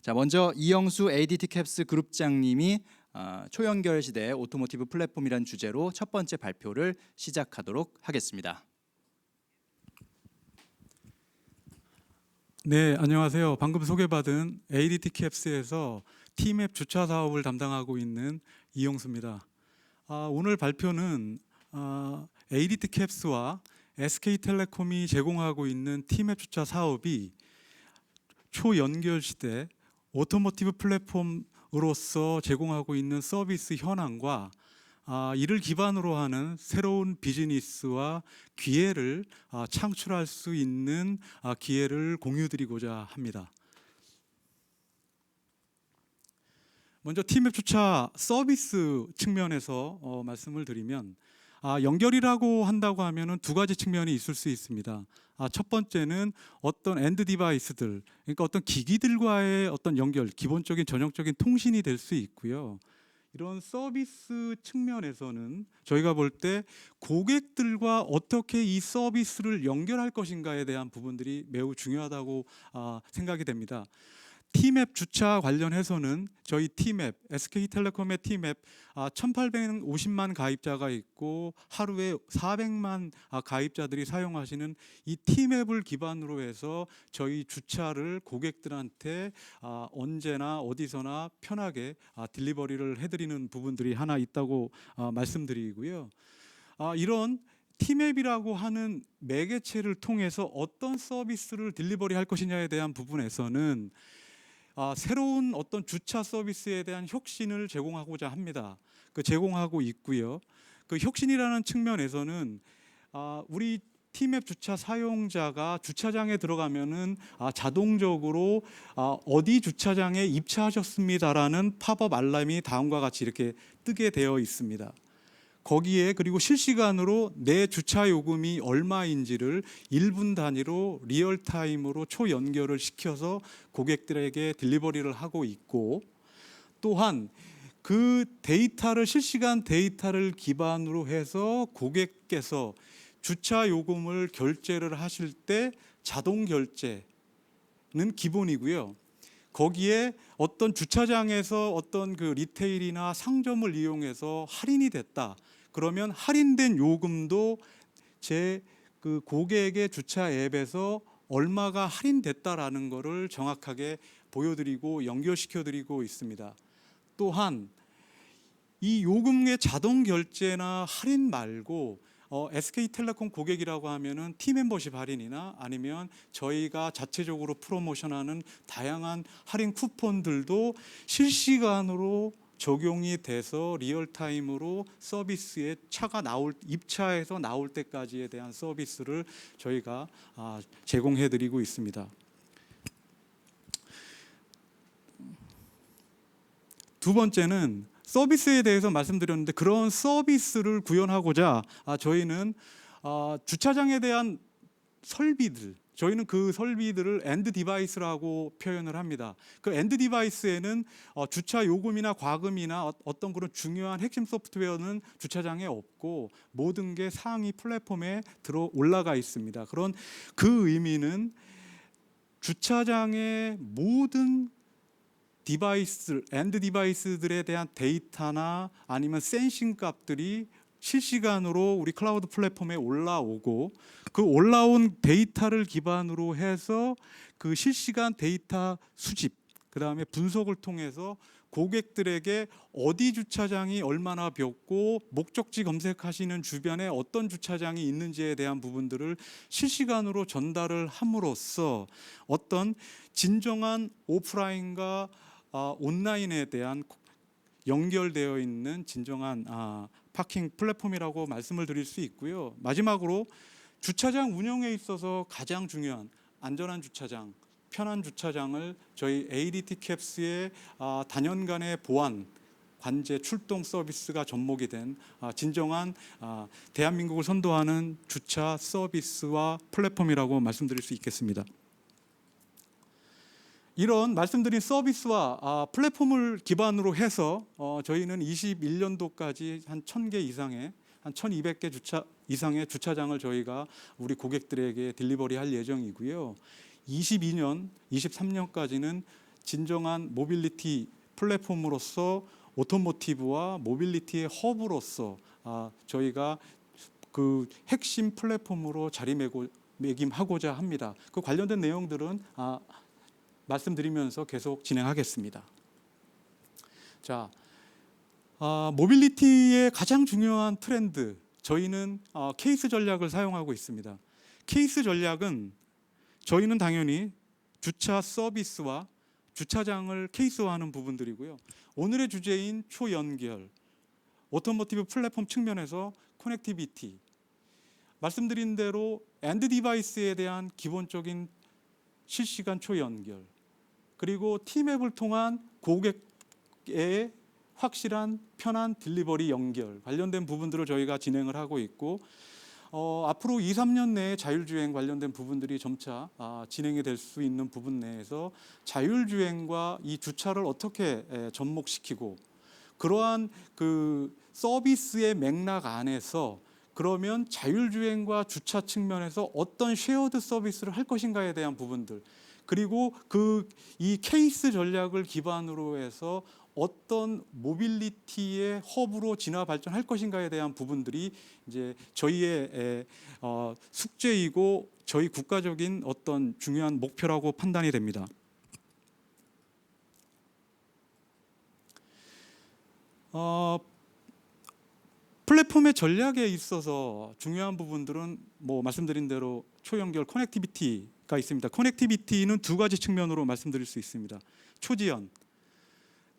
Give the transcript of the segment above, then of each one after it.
자, 먼저 이영수 ADT 캡스 그룹장님이 초연결 시대 오토모티브 플랫폼이란 주제로 첫 번째 발표를 시작하도록 하겠습니다. 네, 안녕하세요. 방금 소개받은 ADT 캡스에서 T맵 주차 사업을 담당하고 있는 이영수입니다. 오늘 발표는 ADT 캡스와 SK텔레콤이 제공하고 있는 T맵 주차 사업이 초연결 시대 오토모티브 플랫폼으로서 제공하고 있는 서비스 현황과 이를 기반으로 하는 새로운 비즈니스와 기회를 창출할 수 있는 기회를 공유드리고자 합니다. 먼저 T맵 주차 서비스 측면에서 말씀을 드리면 연결이라고 한다고 하면은 두 가지 측면이 있을 수 있습니다. 첫 번째는 어떤 엔드 디바이스들, 그러니까 어떤 기기들과의 어떤 연결, 기본적인 전형적인 통신이 될 수 있고요. 이런 서비스 측면에서는 저희가 볼 때 고객들과 어떻게 이 서비스를 연결할 것인가에 대한 부분들이 매우 중요하다고 생각이 됩니다. T맵 주차 관련해서는 저희 T맵, SK텔레콤의 T맵 1,850만 가입자가 있고 하루에 400만 가입자들이 사용하시는 이 T맵을 기반으로 해서 저희 주차를 고객들한테 언제나 어디서나 편하게 딜리버리를 해드리는 부분들이 하나 있다고 말씀드리고요. 이런 T맵이라고 하는 매개체를 통해서 어떤 서비스를 딜리버리 할 것이냐에 대한 부분에서는 새로운 어떤 주차 서비스에 대한 혁신을 제공하고자 합니다. 제공하고 있고요. 그 혁신이라는 측면에서는 우리 T맵 주차 사용자가 주차장에 들어가면은 자동적으로 어디 주차장에 입차하셨습니다라는 팝업 알람이 다음과 같이 이렇게 뜨게 되어 있습니다. 거기에 그리고 실시간으로 내 주차 요금이 얼마인지를 1분 단위로 리얼타임으로 초연결을 시켜서 고객들에게 딜리버리를 하고 있고, 또한 그 데이터를 실시간 데이터를 기반으로 해서 고객께서 주차 요금을 결제를 하실 때 자동 결제는 기본이고요. 거기에 어떤 주차장에서 어떤 그 리테일이나 상점을 이용해서 할인이 됐다. 그러면 할인된 요금도 제 그 고객의 주차 앱에서 얼마가 할인됐다라는 것을 정확하게 보여드리고 연결시켜드리고 있습니다. 또한 이 요금의 자동 결제나 할인 말고 SK텔레콤 고객이라고 하면은 T멤버십 할인이나 아니면 저희가 자체적으로 프로모션하는 다양한 할인 쿠폰들도 실시간으로 적용이 돼서 리얼타임으로 서비스에 차가 입차해서 나올 때까지에 대한 서비스를 저희가 제공해드리고 있습니다. 두 번째는 서비스에 대해서 말씀드렸는데, 그런 서비스를 구현하고자 저희는 주차장에 대한 설비들, 저희는 그 설비들을 엔드 디바이스라고 표현을 합니다. 그 엔드 디바이스에는 주차 요금이나 과금이나 어떤 그런 중요한 핵심 소프트웨어는 주차장에 없고 모든 게 상위 플랫폼에 들어 올라가 있습니다. 그런 그 의미는 주차장의 모든 디바이스, 엔드 디바이스들에 대한 데이터나 아니면 센싱 값들이 실시간으로 우리 클라우드 플랫폼에 올라오고, 그 올라온 데이터를 기반으로 해서 그 실시간 데이터 수집, 그 다음에 분석을 통해서 고객들에게 어디 주차장이 얼마나 비었고 목적지 검색하시는 주변에 어떤 주차장이 있는지에 대한 부분들을 실시간으로 전달을 함으로써 어떤 진정한 오프라인과 온라인에 대한 연결되어 있는 진정한 파킹 플랫폼이라고 말씀을 드릴 수 있고요. 마지막으로 주차장 운영에 있어서 가장 중요한 안전한 주차장, 편한 주차장을 저희 ADT 캡스의 단연간의 보안, 관제, 출동 서비스가 접목이 된 진정한 대한민국을 선도하는 주차 서비스와 플랫폼이라고 말씀드릴 수 있겠습니다. 이런 말씀드린 서비스와 플랫폼을 기반으로 해서 저희는 21년도까지 한 1,000개 이상의 한 1,200개 이상의 주차장을 저희가 우리 고객들에게 딜리버리 할 예정이고요. 22년, 23년까지는 진정한 모빌리티 플랫폼으로서 오토모티브와 모빌리티의 허브로서 저희가 그 핵심 플랫폼으로 자리매김하고자 합니다. 그 관련된 내용들은 말씀드리면서 계속 진행하겠습니다. 자, 모빌리티의 가장 중요한 트렌드, 저희는 케이스 전략을 사용하고 있습니다. 케이스 전략은 저희는 당연히 주차 서비스와 주차장을 케이스화하는 부분들이고요. 오늘의 주제인 초연결, 오토모티브 플랫폼 측면에서 커넥티비티, 말씀드린 대로 엔드 디바이스에 대한 기본적인 실시간 초연결, 그리고 T맵을 통한 고객의 확실한 편한 딜리버리 연결 관련된 부분들을 저희가 진행을 하고 있고, 앞으로 2, 3년 내에 자율주행 관련된 부분들이 점차 진행이 될 수 있는 부분 내에서 자율주행과 이 주차를 어떻게 접목시키고, 그러한 그 서비스의 맥락 안에서 그러면 자율주행과 주차 측면에서 어떤 쉐어드 서비스를 할 것인가에 대한 부분들, 그리고 이 케이스 전략을 기반으로 해서 어떤 모빌리티의 허브로 진화 발전할 것인가에 대한 부분들이 이제 저희의 숙제이고 저희 국가적인 어떤 중요한 목표라고 판단이 됩니다. 플랫폼의 전략에 있어서 중요한 부분들은 뭐 말씀드린 대로 초연결 커넥티비티가 있습니다. 커넥티비티는 두 가지 측면으로 말씀드릴 수 있습니다. 초지연,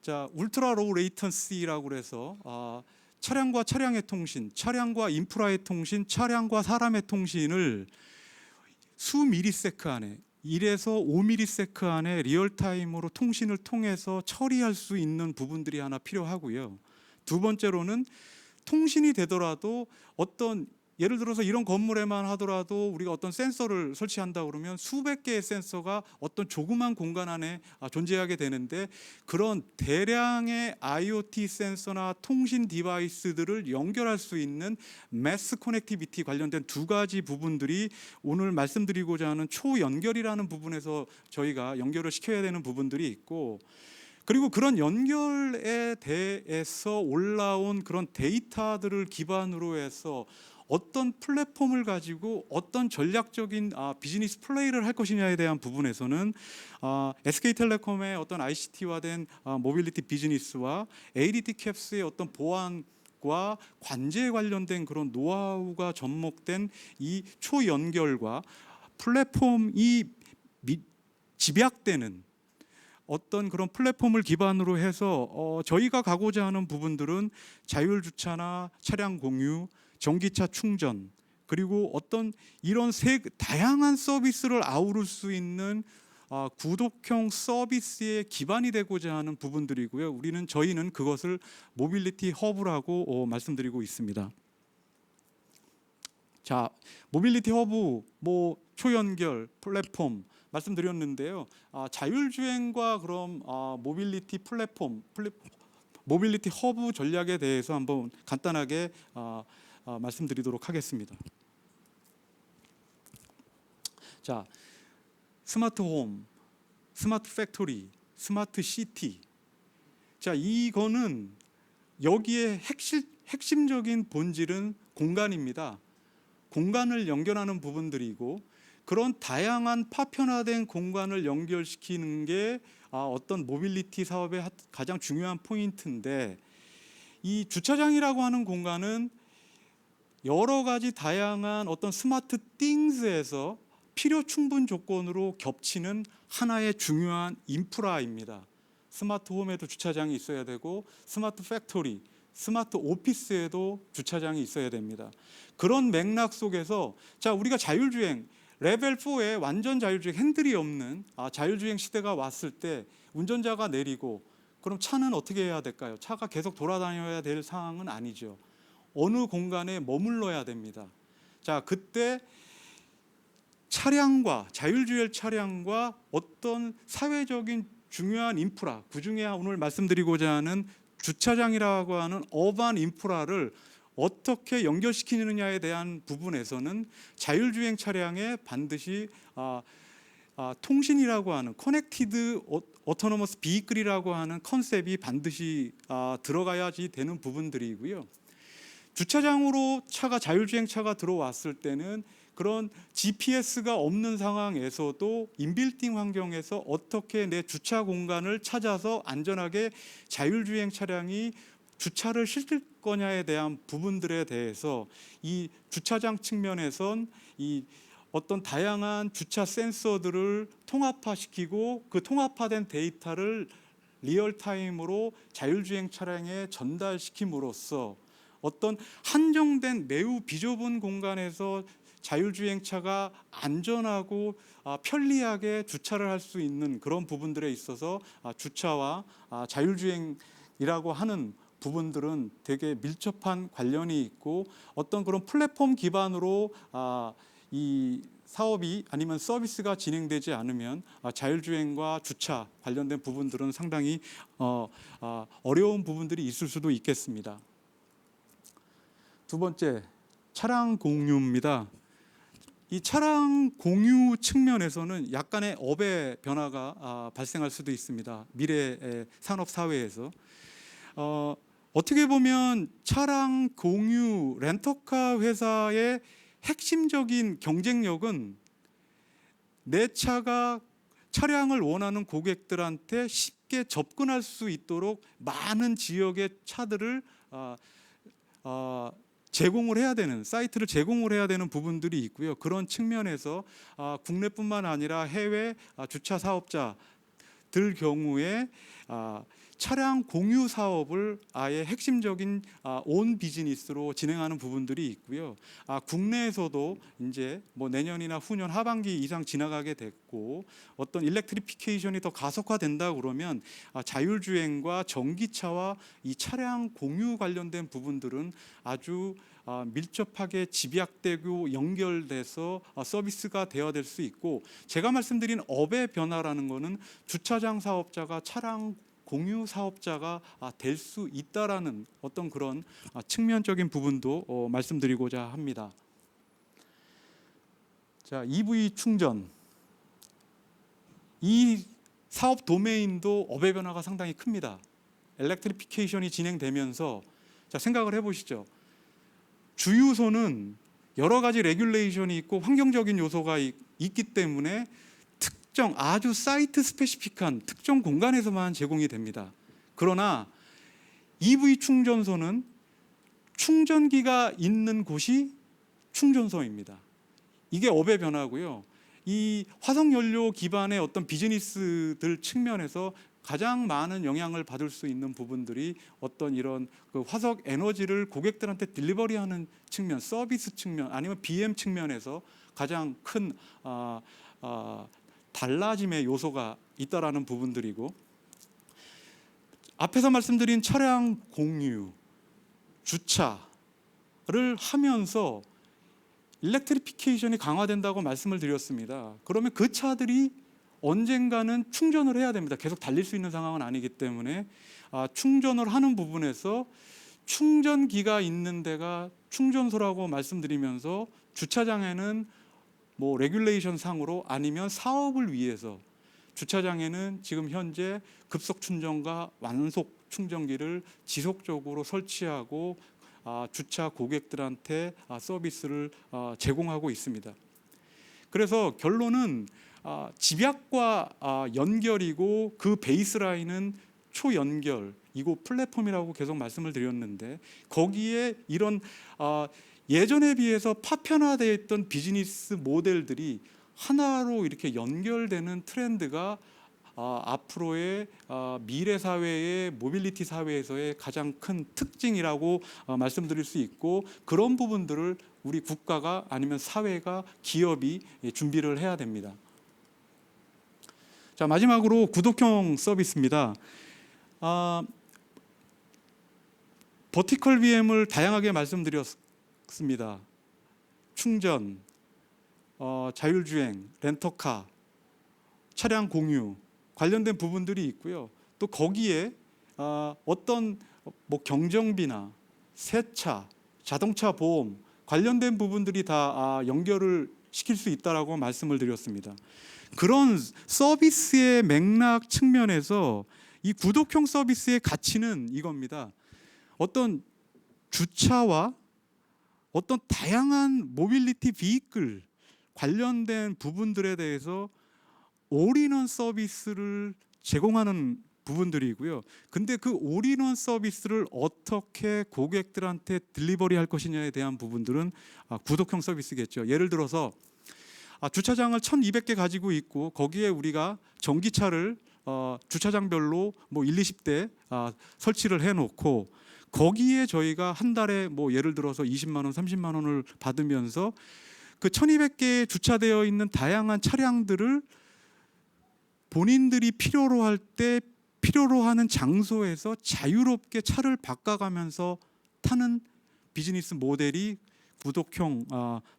자, 울트라 로우 레이턴시라고 해서 차량과 차량의 통신, 차량과 인프라의 통신, 차량과 사람의 통신을 수 미리세크 안에 1에서 5미리세크 안에 리얼타임으로 통신을 통해서 처리할 수 있는 부분들이 하나 필요하고요. 두 번째로는 통신이 되더라도 어떤 예를 들어서 이런 건물에만 하더라도 우리가 어떤 센서를 설치한다 그러면 수백 개의 센서가 어떤 조그만 공간 안에 존재하게 되는데, 그런 대량의 IoT 센서나 통신 디바이스들을 연결할 수 있는 매스 커넥티비티 관련된 두 가지 부분들이 오늘 말씀드리고자 하는 초연결이라는 부분에서 저희가 연결을 시켜야 되는 부분들이 있고, 그리고 그런 연결에 대해서 올라온 그런 데이터들을 기반으로 해서 어떤 플랫폼을 가지고 어떤 전략적인 비즈니스 플레이를 할 것이냐에 대한 부분에서는 SK텔레콤의 어떤 ICT화된 모빌리티 비즈니스와 ADT 캡스의 어떤 보안과 관제에 관련된 그런 노하우가 접목된 이 초연결과 플랫폼이 집약되는 어떤 그런 플랫폼을 기반으로 해서 저희가 가고자 하는 부분들은 자율주차나 차량 공유, 전기차 충전, 그리고 어떤 이런 다양한 서비스를 아우를 수 있는 구독형 서비스의 기반이 되고자 하는 부분들이고요. 저희는 그것을 모빌리티 허브라고 말씀드리고 있습니다. 자, 모빌리티 허브, 초연결 플랫폼 말씀드렸는데요. 자율주행과 그럼 모빌리티 플랫폼, 모빌리티 허브 전략에 대해서 한번 간단하게 말씀드리도록 하겠습니다. 자, 스마트 홈, 스마트 팩토리, 스마트 시티. 자, 이거는 여기에 핵심적인 본질은 공간입니다. 공간을 연결하는 부분들이고, 그런 다양한 파편화된 공간을 연결시키는 게 어떤 모빌리티 사업의 가장 중요한 포인트인데, 이 주차장이라고 하는 공간은 여러 가지 다양한 어떤 스마트 띵스에서 필요 충분 조건으로 겹치는 하나의 중요한 인프라입니다. 스마트 홈에도 주차장이 있어야 되고, 스마트 팩토리, 스마트 오피스에도 주차장이 있어야 됩니다. 그런 맥락 속에서 우리가 자율주행 레벨 4에 완전 자율주행, 핸들이 없는 자율주행 시대가 왔을 때 운전자가 내리고 그럼 차는 어떻게 해야 될까요? 차가 계속 돌아다녀야 될 상황은 아니죠. 어느 공간에 머물러야 됩니다. 자, 그때 차량과 자율주행 차량과 어떤 사회적인 중요한 인프라, 그중에 오늘 말씀드리고자 하는 주차장이라고 하는 어반 인프라를 어떻게 연결시키느냐에 대한 부분에서는 자율주행 차량에 반드시 통신이라고 하는 커넥티드 오토노머스 비이클이라고 하는 컨셉이 반드시 들어가야지 되는 부분들이고요. 주차장으로 차가 자율주행차가 들어왔을 때는 그런 GPS가 없는 상황에서도 인빌딩 환경에서 어떻게 내 주차 공간을 찾아서 안전하게 자율주행 차량이 주차를 시킬 거냐에 대한 부분들에 대해서 이 주차장 측면에선 이 어떤 다양한 주차 센서들을 통합화시키고 그 통합화된 데이터를 리얼타임으로 자율주행 차량에 전달시킴으로써 어떤 한정된 매우 비좁은 공간에서 자율주행차가 안전하고 편리하게 주차를 할 수 있는 그런 부분들에 있어서 주차와 자율주행이라고 하는 부분들은 되게 밀접한 관련이 있고 어떤 그런 플랫폼 기반으로 이 사업이 아니면 서비스가 진행되지 않으면 자율주행과 주차 관련된 부분들은 상당히 어려운 부분들이 있을 수도 있겠습니다. 두 번째, 차량 공유입니다. 이 차량 공유 측면에서는 약간의 업의 변화가 발생할 수도 있습니다. 미래의 산업 사회에서 어떻게 보면 차량 공유 렌터카 회사의 핵심적인 경쟁력은 내 차량을 원하는 고객들한테 쉽게 접근할 수 있도록 많은 지역의 차들을 제공을 해야 되는 사이트를 제공을 해야 되는 부분들이 있고요. 그런 측면에서 국내뿐만 아니라 해외 주차 사업자들 경우에 차량 공유 사업을 아예 핵심적인 온 비즈니스로 진행하는 부분들이 있고요. 국내에서도 이제 뭐 내년이나 후년 하반기 이상 지나가게 됐고 어떤 일렉트리피케이션이 더 가속화된다 그러면 자율주행과 전기차와 이 차량 공유 관련된 부분들은 아주 밀접하게 집약되고 연결돼서 서비스가 되어야 될 수 있고 제가 말씀드린 업의 변화라는 것은 주차장 사업자가 차량 공유 사업자가 될 수 있다라는 어떤 그런 측면적인 부분도 말씀드리고자 합니다. 자, EV 충전 이 사업 도메인도 업의 변화가 상당히 큽니다. 일렉트리피케이션이 진행되면서 자, 생각을 해보시죠. 주유소는 여러 가지 레귤레이션이 있고 환경적인 요소가 있기 때문에 아주 사이트 스페시픽한 특정 공간에서만 제공이 됩니다. 그러나 EV 충전소는 충전기가 있는 곳이 충전소입니다. 이게 업의 변화고요. 이 화석연료 기반의 어떤 비즈니스들 측면에서 가장 많은 영향을 받을 수 있는 부분들이 어떤 이런 그 화석 에너지를 고객들한테 딜리버리하는 측면, 서비스 측면 아니면 BM 측면에서 가장 큰 달라짐의 요소가 있다라는 부분들이고 앞에서 말씀드린 차량 공유, 주차를 하면서 일렉트리피케이션이 강화된다고 말씀을 드렸습니다. 그러면 그 차들이 언젠가는 충전을 해야 됩니다. 계속 달릴 수 있는 상황은 아니기 때문에 충전을 하는 부분에서 충전기가 있는 데가 충전소라고 말씀드리면서 주차장에는 뭐 레귤레이션 상으로 아니면 사업을 위해서 주차장에는 지금 현재 급속 충전과 완속 충전기를 지속적으로 설치하고 주차 고객들한테 서비스를 제공하고 있습니다. 그래서 결론은 집약과 연결이고 그 베이스라인은 초연결이고 플랫폼이라고 계속 말씀을 드렸는데 거기에 이런 예전에 비해서 파편화되어 있던 비즈니스 모델들이 하나로 이렇게 연결되는 트렌드가 앞으로의 미래 사회의 모빌리티 사회에서의 가장 큰 특징이라고 말씀드릴 수 있고 그런 부분들을 우리 국가가 아니면 사회가 기업이 준비를 해야 됩니다. 자, 마지막으로 구독형 서비스입니다. 버티컬 BM을 다양하게 말씀드렸습니다. 충전, 자율주행, 렌터카, 차량 공유 관련된 부분들이 있고요. 또 거기에 어떤 뭐 경정비나 세차, 자동차 보험 관련된 부분들이 다 연결을 시킬 수 있다라고 말씀을 드렸습니다. 그런 서비스의 맥락 측면에서 이 구독형 서비스의 가치는 이겁니다. 어떤 주차와 어떤 다양한 모빌리티 비이클 관련된 부분들에 대해서 올인원 서비스를 제공하는 부분들이고요. 근데 그 올인원 서비스를 어떻게 고객들한테 딜리버리 할 것이냐에 대한 부분들은 구독형 서비스겠죠. 예를 들어서 주차장을 1200개 가지고 있고 거기에 우리가 전기차를 주차장별로 뭐 1, 20대 설치를 해놓고 거기에 저희가 한 달에 뭐 예를 들어서 20만 원, 30만 원을 받으면서 그 1200개에 주차되어 있는 다양한 차량들을 본인들이 필요로 할 때 필요로 하는 장소에서 자유롭게 차를 바꿔가면서 타는 비즈니스 모델이 구독형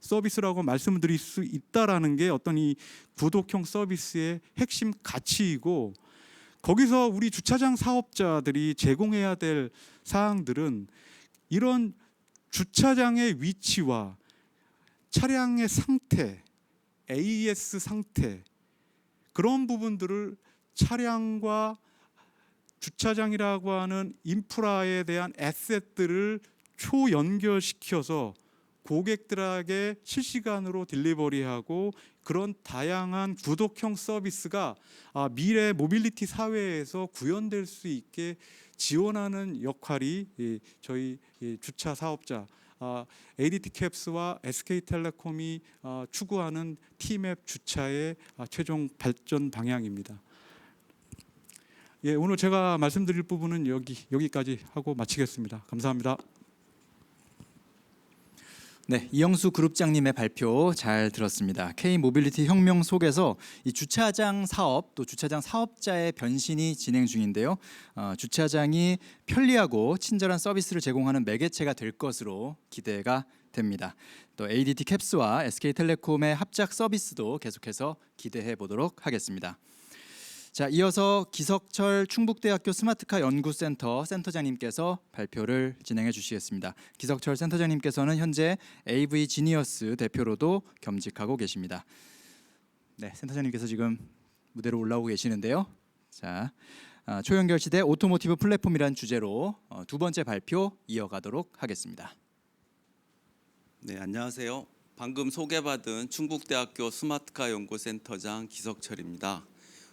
서비스라고 말씀드릴 수 있다라는 게 어떤 이 구독형 서비스의 핵심 가치이고, 거기서 우리 주차장 사업자들이 제공해야 될 사항들은 이런 주차장의 위치와 차량의 상태, AS 상태, 그런 부분들을 차량과 주차장이라고 하는 인프라에 대한 에셋들을 초연결시켜서 고객들에게 실시간으로 딜리버리하고, 그런 다양한 구독형 서비스가 미래 모빌리티 사회에서 구현될 수 있게 지원하는 역할이 저희 주차 사업자 ADT 캡스와 SK텔레콤이 추구하는 T맵 주차의 최종 발전 방향입니다. 예, 오늘 제가 말씀드릴 부분은 여기까지 하고 마치겠습니다. 감사합니다. 네, 이영수 그룹장님의 발표 잘 들었습니다. K 모빌리티 혁명 속에서 이 주차장 사업 또 주차장 사업자의 변신이 진행 중인데요. 주차장이 편리하고 친절한 서비스를 제공하는 매개체가 될 것으로 기대가 됩니다. 또 ADT 캡스와 SK텔레콤의 합작 서비스도 계속해서 기대해 보도록 하겠습니다. 자, 이어서 기석철 충북대학교 스마트카 연구센터 센터장님께서 발표를 진행해 주시겠습니다. 기석철 센터장님께서는 현재 AV 지니어스 대표로도 겸직하고 계십니다. 네, 센터장님께서 지금 무대로 올라오고 계시는데요. 자, 초연결 시대 오토모티브 플랫폼이란 주제로 두 번째 발표 이어가도록 하겠습니다. 네, 안녕하세요. 방금 소개받은 충북대학교 스마트카 연구센터장 기석철입니다.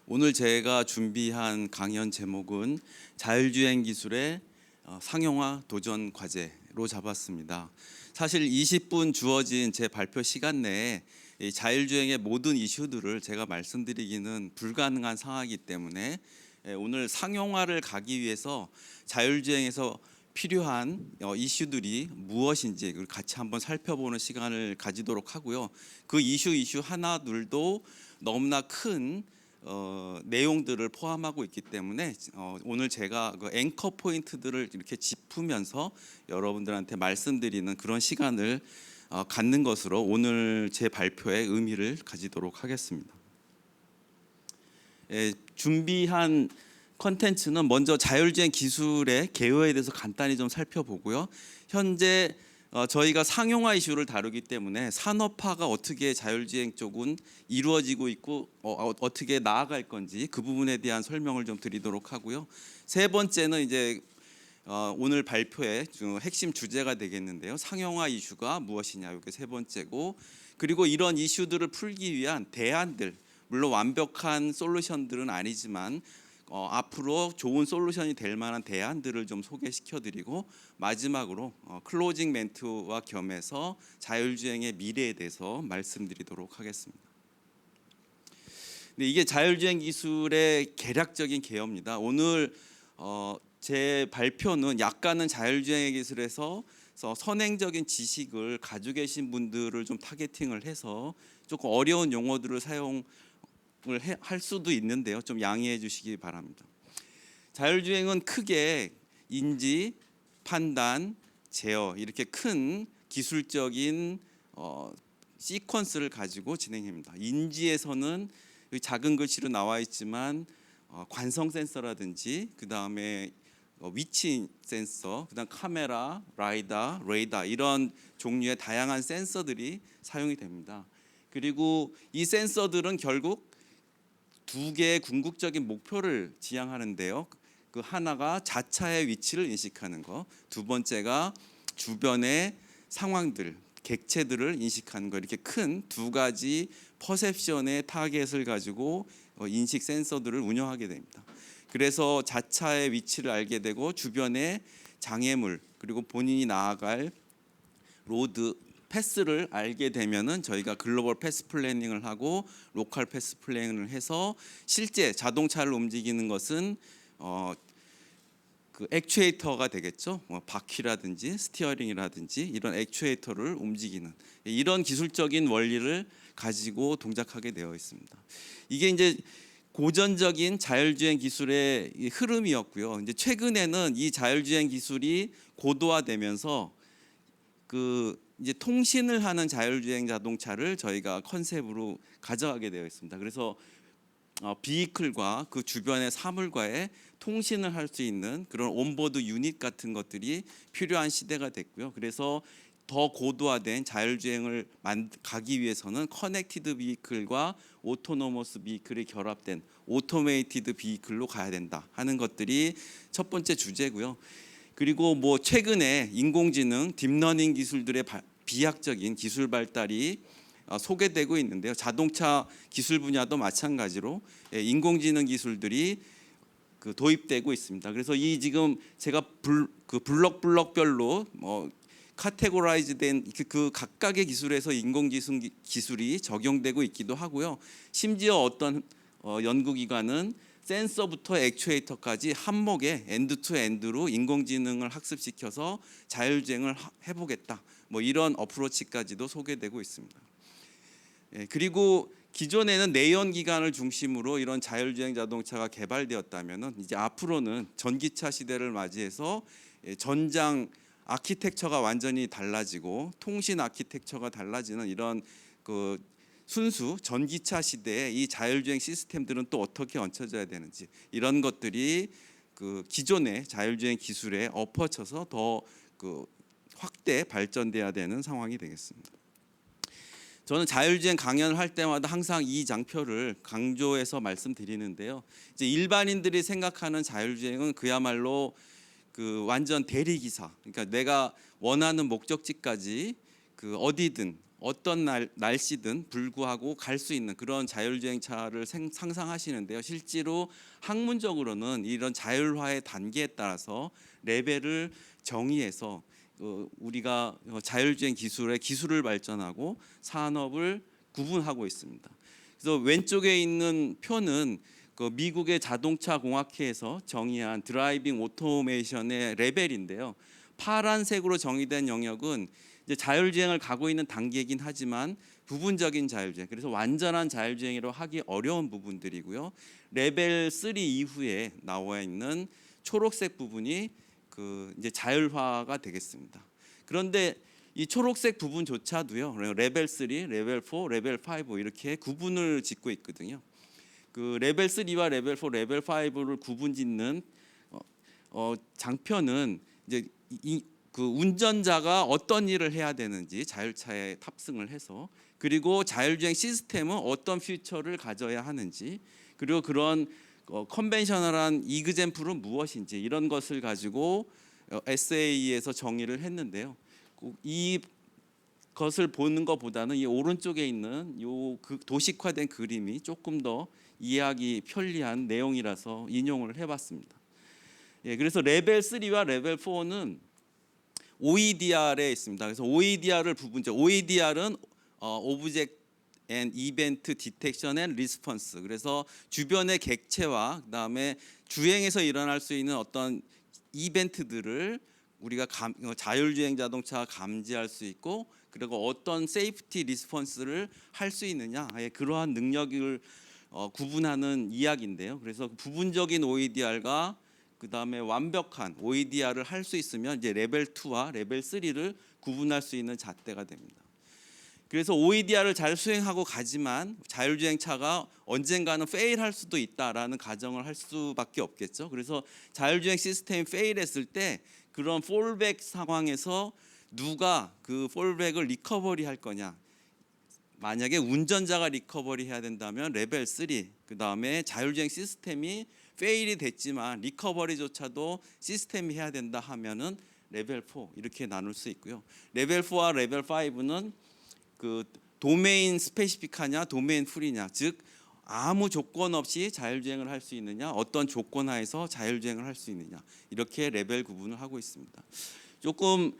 오늘 제가 준비한 강연 제목은 자율주행 기술의 상용화 도전 과제로 잡았습니다. 사실 20분 주어진 제 발표 시간 내에 이 자율주행의 모든 이슈들을 제가 말씀드리기는 불가능한 상황이기 때문에 오늘 상용화를 가기 위해서 자율주행에서 필요한 이슈들이 무엇인지 같이 한번 살펴보는 시간을 가지도록 하고요. 그 이슈 하나둘도 너무나 큰 내용들을 포함하고 있기 때문에 오늘 제가 그 앵커 포인트들을 이렇게 짚으면서 여러분들한테 말씀드리는 그런 시간을 갖는 것으로 오늘 제 발표의 의미를 가지도록 하겠습니다. 준비한 컨텐츠는 먼저 자율주행 기술의 개요에 대해서 간단히 좀 살펴보고요. 현재 저희가 상용화 이슈를 다루기 때문에 산업화가 어떻게 자율주행 쪽은 이루어지고 있고 어떻게 나아갈 건지 그 부분에 대한 설명을 좀 드리도록 하고요. 세 번째는 이제 오늘 발표의 핵심 주제가 되겠는데요. 상용화 이슈가 무엇이냐, 이게 세 번째고, 그리고 이런 이슈들을 풀기 위한 대안들, 물론 완벽한 솔루션들은 아니지만 앞으로 좋은 솔루션이 될 만한 대안들을 좀 소개시켜드리고, 마지막으로 클로징 멘트와 겸해서 자율주행의 미래에 대해서 말씀드리도록 하겠습니다. 근데 이게 자율주행 기술의 개략적인 개요입니다. 오늘 제 발표는 약간은 자율주행 기술에서 선행적인 지식을 가지고 계신 분들을 좀 타겟팅을 해서 조금 어려운 용어들을 할 수도 있는데요. 좀 양해해 주시기 바랍니다. 자율주행은 크게 인지, 판단, 제어 이렇게 큰 기술적인 시퀀스를 가지고 진행합니다. 인지에서는 작은 글씨로 나와 있지만 관성 센서라든지 그 다음에 위치 센서, 그다음 카메라, 라이다, 레이더 이런 종류의 다양한 센서들이 사용이 됩니다. 그리고 이 센서들은 결국 두 개의 궁극적인 목표를 지향하는데요. 그 하나가 자차의 위치를 인식하는 거, 두 번째가 주변의 상황들, 객체들을 인식하는 거, 이렇게 큰 두 가지 퍼셉션의 타겟을 가지고 인식 센서들을 운영하게 됩니다. 그래서 자차의 위치를 알게 되고 주변의 장애물 그리고 본인이 나아갈 로드 패스를 알게 되면은 저희가 글로벌 패스 플래닝을 하고 로컬 패스 플래닝을 해서 실제 자동차를 움직이는 것은 그 액추에이터가 되겠죠. 뭐 바퀴라든지 스티어링이라든지 이런 액추에이터를 움직이는 이런 기술적인 원리를 가지고 동작하게 되어 있습니다. 이게 이제 고전적인 자율주행 기술의 흐름이었고요. 이제 최근에는 이 자율주행 기술이 고도화되면서 그 이제 통신을 하는 자율주행 자동차를 저희가 컨셉으로 가져가게 되어 있습니다. 그래서 비이클과 그 주변의 사물과의 통신을 할 수 있는 그런 온보드 유닛 같은 것들이 필요한 시대가 됐고요. 그래서 더 고도화된 자율주행을 가기 위해서는 커넥티드 비이클과 오토노머스 비이클이 결합된 오토메이티드 비이클로 가야 된다 하는 것들이 첫 번째 주제고요. 그리고 뭐 최근에 인공지능, 딥러닝 기술들의 비약적인 기술 발달이 소개되고 있는데요. 자동차 기술 분야도 마찬가지로 인공지능 기술들이 도입되고 있습니다. 그래서 이 지금 제가 블럭별로 카테고라이즈된 그 각각의 기술에서 인공지능 기술이 적용되고 있기도 하고요. 심지어 어떤 연구기관은 센서부터 액추에이터까지 한목에 엔드 투 엔드로 인공지능을 학습시켜서 자율주행을 해보겠다. 뭐 이런 어프로치까지도 소개되고 있습니다. 그리고 기존에는 내연기관을 중심으로 이런 자율주행 자동차가 개발되었다면은 이제 앞으로는 전기차 시대를 맞이해서 전장 아키텍처가 완전히 달라지고 통신 아키텍처가 달라지는 이런 그 순수 전기차 시대에 이 자율주행 시스템들은 또 어떻게 얹혀져야 되는지 이런 것들이 그 기존의 자율주행 기술에 엎어쳐서 더 그 확대 발전돼야 되는 상황이 되겠습니다. 저는 자율주행 강연을 할 때마다 항상 이 장표를 강조해서 말씀드리는데요. 이제 일반인들이 생각하는 자율주행은 그야말로 그 완전 대리기사, 그러니까 내가 원하는 목적지까지 그 어디든 어떤 날씨든 불구하고 갈 수 있는 그런 자율주행차를 상상하시는데요. 실제로 학문적으로는 이런 자율화의 단계에 따라서 레벨을 정의해서 우리가 자율주행 기술을 발전하고 산업을 구분하고 있습니다. 그래서 왼쪽에 있는 표는 그 미국의 자동차 공학회에서 정의한 드라이빙 오토메이션의 레벨인데요. 파란색으로 정의된 영역은 이제 자율주행을 가고 있는 단계이긴 하지만 부분적인 자율주행, 그래서 완전한 자율주행이라고 하기 어려운 부분들이고요. 레벨 3 이후에 나와 있는 초록색 부분이 그 이제 자율화가 되겠습니다. 그런데 이 초록색 부분조차도요. 레벨 3, 레벨 4, 레벨 5 이렇게 구분을 짓고 있거든요. 그 레벨 3와 레벨 4, 레벨 5를 구분짓는 장표는 이제 그 운전자가 어떤 일을 해야 되는지 자율차에 탑승을 해서, 그리고 자율주행 시스템은 어떤 피처를 가져야 하는지, 그리고 그런 컨벤셔널한 이그젬플은 무엇인지 이런 것을 가지고 SAE에서 정의를 했는데요. 이 것을 보는 것보다는 이 오른쪽에 있는 그 도식화된 그림이 조금 더 이해하기 편리한 내용이라서 인용을 해봤습니다. 그래서 레벨 3와 레벨 4는 OEDR에 있습니다. 그래서 OEDR을 OEDR은 오브젝트 앤 이벤트 디텍션 앤 리스폰스. 그래서 주변의 객체와 그다음에 주행에서 일어날 수 있는 어떤 이벤트들을 우리가 자율주행 자동차가 감지할 수 있고, 그리고 어떤 세이프티 리스폰스를 할 수 있느냐, 그러한 능력을 구분하는 이야기인데요. 그래서 부분적인 OEDR과 그다음에 완벽한 OEDR을 할 수 있으면 이제 레벨 2와 레벨 3를 구분할 수 있는 잣대가 됩니다. 그래서 OEDR을 잘 수행하고 가지만 자율주행차가 언젠가는 페일할 수도 있다라는 가정을 할 수밖에 없겠죠. 그래서 자율주행 시스템이 페일했을 때 그런 폴백 상황에서 누가 그 폴백을 리커버리 할 거냐, 만약에 운전자가 리커버리 해야 된다면 레벨 3, 그 다음에 자율주행 시스템이 페일이 됐지만 리커버리조차도 시스템이 해야 된다 하면은 레벨 4 이렇게 나눌 수 있고요. 레벨 4와 레벨 5는 그 도메인 스페시픽하냐 도메인 풀이냐, 즉 아무 조건 없이 자율주행을 할 수 있느냐, 어떤 조건 하에서 자율주행을 할 수 있느냐, 이렇게 레벨 구분을 하고 있습니다. 조금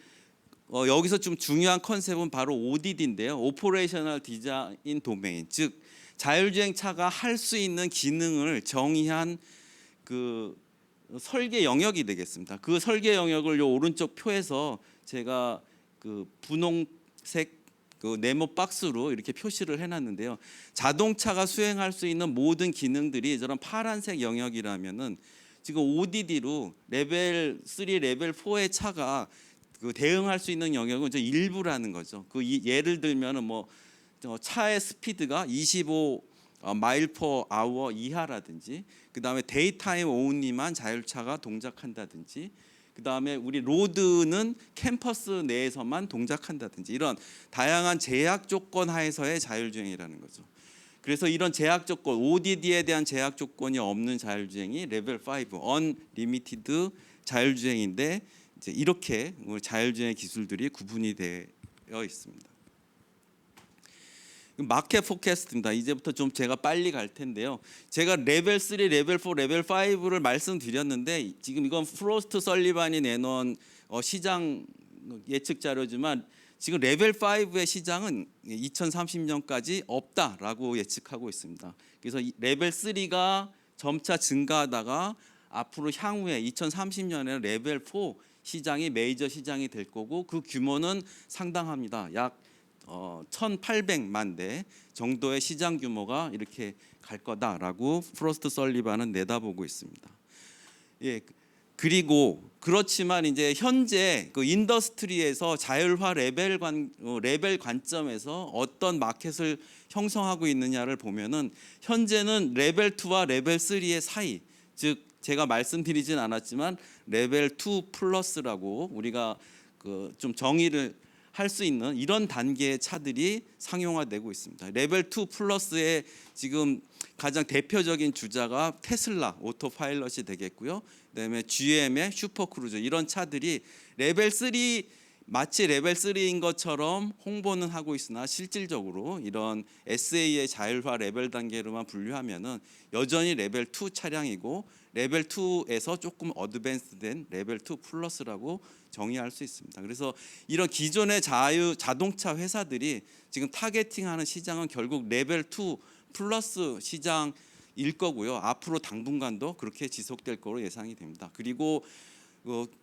여기서 좀 중요한 컨셉은 바로 ODD인데요. 오퍼레이셔널 디자인 도메인, 즉 자율주행 차가 할 수 있는 기능을 정의한 그 설계 영역이 되겠습니다. 그 설계 영역을 요 오른쪽 표에서 제가 그 분홍색 그 네모 박스로 이렇게 표시를 해놨는데요. 자동차가 수행할 수 있는 모든 기능들이 저런 파란색 영역이라면은 지금 ODD로 레벨 3, 레벨 4의 차가 그 대응할 수 있는 영역은 저 일부라는 거죠. 그 예를 들면은 뭐 차의 스피드가 25 마일 퍼 아워 이하라든지, 그 다음에 데이타임 온리만 자율차가 동작한다든지, 그 다음에 우리 로드는 캠퍼스 내에서만 동작한다든지, 이런 다양한 제약 조건 하에서의 자율주행이라는 거죠. 그래서 이런 제약 조건, ODD에 대한 제약 조건이 없는 자율주행이 레벨 5, Unlimited 자율주행인데, 이제 이렇게 자율주행 기술들이 구분이 되어 있습니다. 마켓 포캐스트입니다. 이제부터 좀 제가 빨리 갈 텐데요. 제가 레벨 3, 레벨 4, 레벨 5를 말씀드렸는데 지금 이건 프로스트 설리반이 내놓은 시장 예측 자료지만 지금 레벨 5의 시장은 2030년까지 없다라고 예측하고 있습니다. 그래서 레벨 3가 점차 증가하다가 앞으로 향후에 2030년에는 레벨 4 시장이 메이저 시장이 될 거고, 그 규모는 상당합니다. 약 1,800만 대 정도의 시장 규모가 이렇게 갈 거다라고 프로스트 설리반은 내다보고 있습니다. 예, 그리고 그렇지만 이제 현재 그 인더스트리에서 자율화 레벨 관점에서 어떤 마켓을 형성하고 있느냐를 보면은 현재는 레벨 2와 레벨 3의 사이, 즉 제가 말씀드리진 않았지만 레벨 2 플러스라고 우리가 그 좀 정의를 할 수 있는 이런 단계의 차들이 상용화되고 있습니다. 레벨 2 플러스의 지금 가장 대표적인 주자가 테슬라 오토파일럿이 되겠고요. 그다음에 GM의 슈퍼크루저, 이런 차들이 레벨 3 마치 레벨 3인 것처럼 홍보는 하고 있으나 실질적으로 이런 SA의 자율화 레벨 단계로만 분류하면은 여전히 레벨 2 차량이고, 레벨 2에서 조금 어드밴스된 레벨 2 플러스라고 정의할 수 있습니다. 그래서 이런 기존의 자동차 회사들이 지금 타겟팅하는 시장은 결국 레벨 2 플러스 시장일 거고요. 앞으로 당분간도 그렇게 지속될 거로 예상이 됩니다. 그리고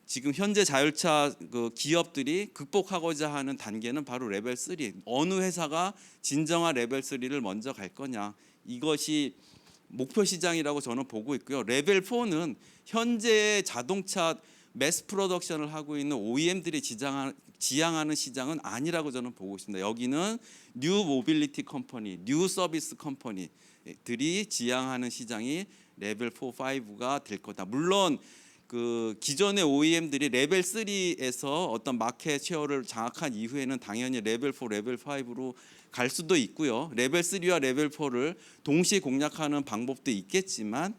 지금 현재 자율차 기업들이 극복하고자 하는 단계는 바로 레벨 3. 어느 회사가 진정한 레벨 3를 먼저 갈 거냐, 이것이 목표 시장이라고 저는 보고 있고요. 레벨 4는 현재 자동차 매스 프로덕션을 하고 있는 OEM들이 지향하는 시장은 아니라고 저는 보고 있습니다. 여기는 뉴 모빌리티 컴퍼니, 뉴 서비스 컴퍼니들이 지향하는 시장이 레벨 4, 5가 될 거다. 물론 그 기존의 OEM들이 레벨 3에서 어떤 마켓 쉐어를 장악한 이후에는 당연히 레벨 4, 레벨 5로 갈 수도 있고요. 레벨 3와 레벨 4를 동시에 공략하는 방법도 있겠지만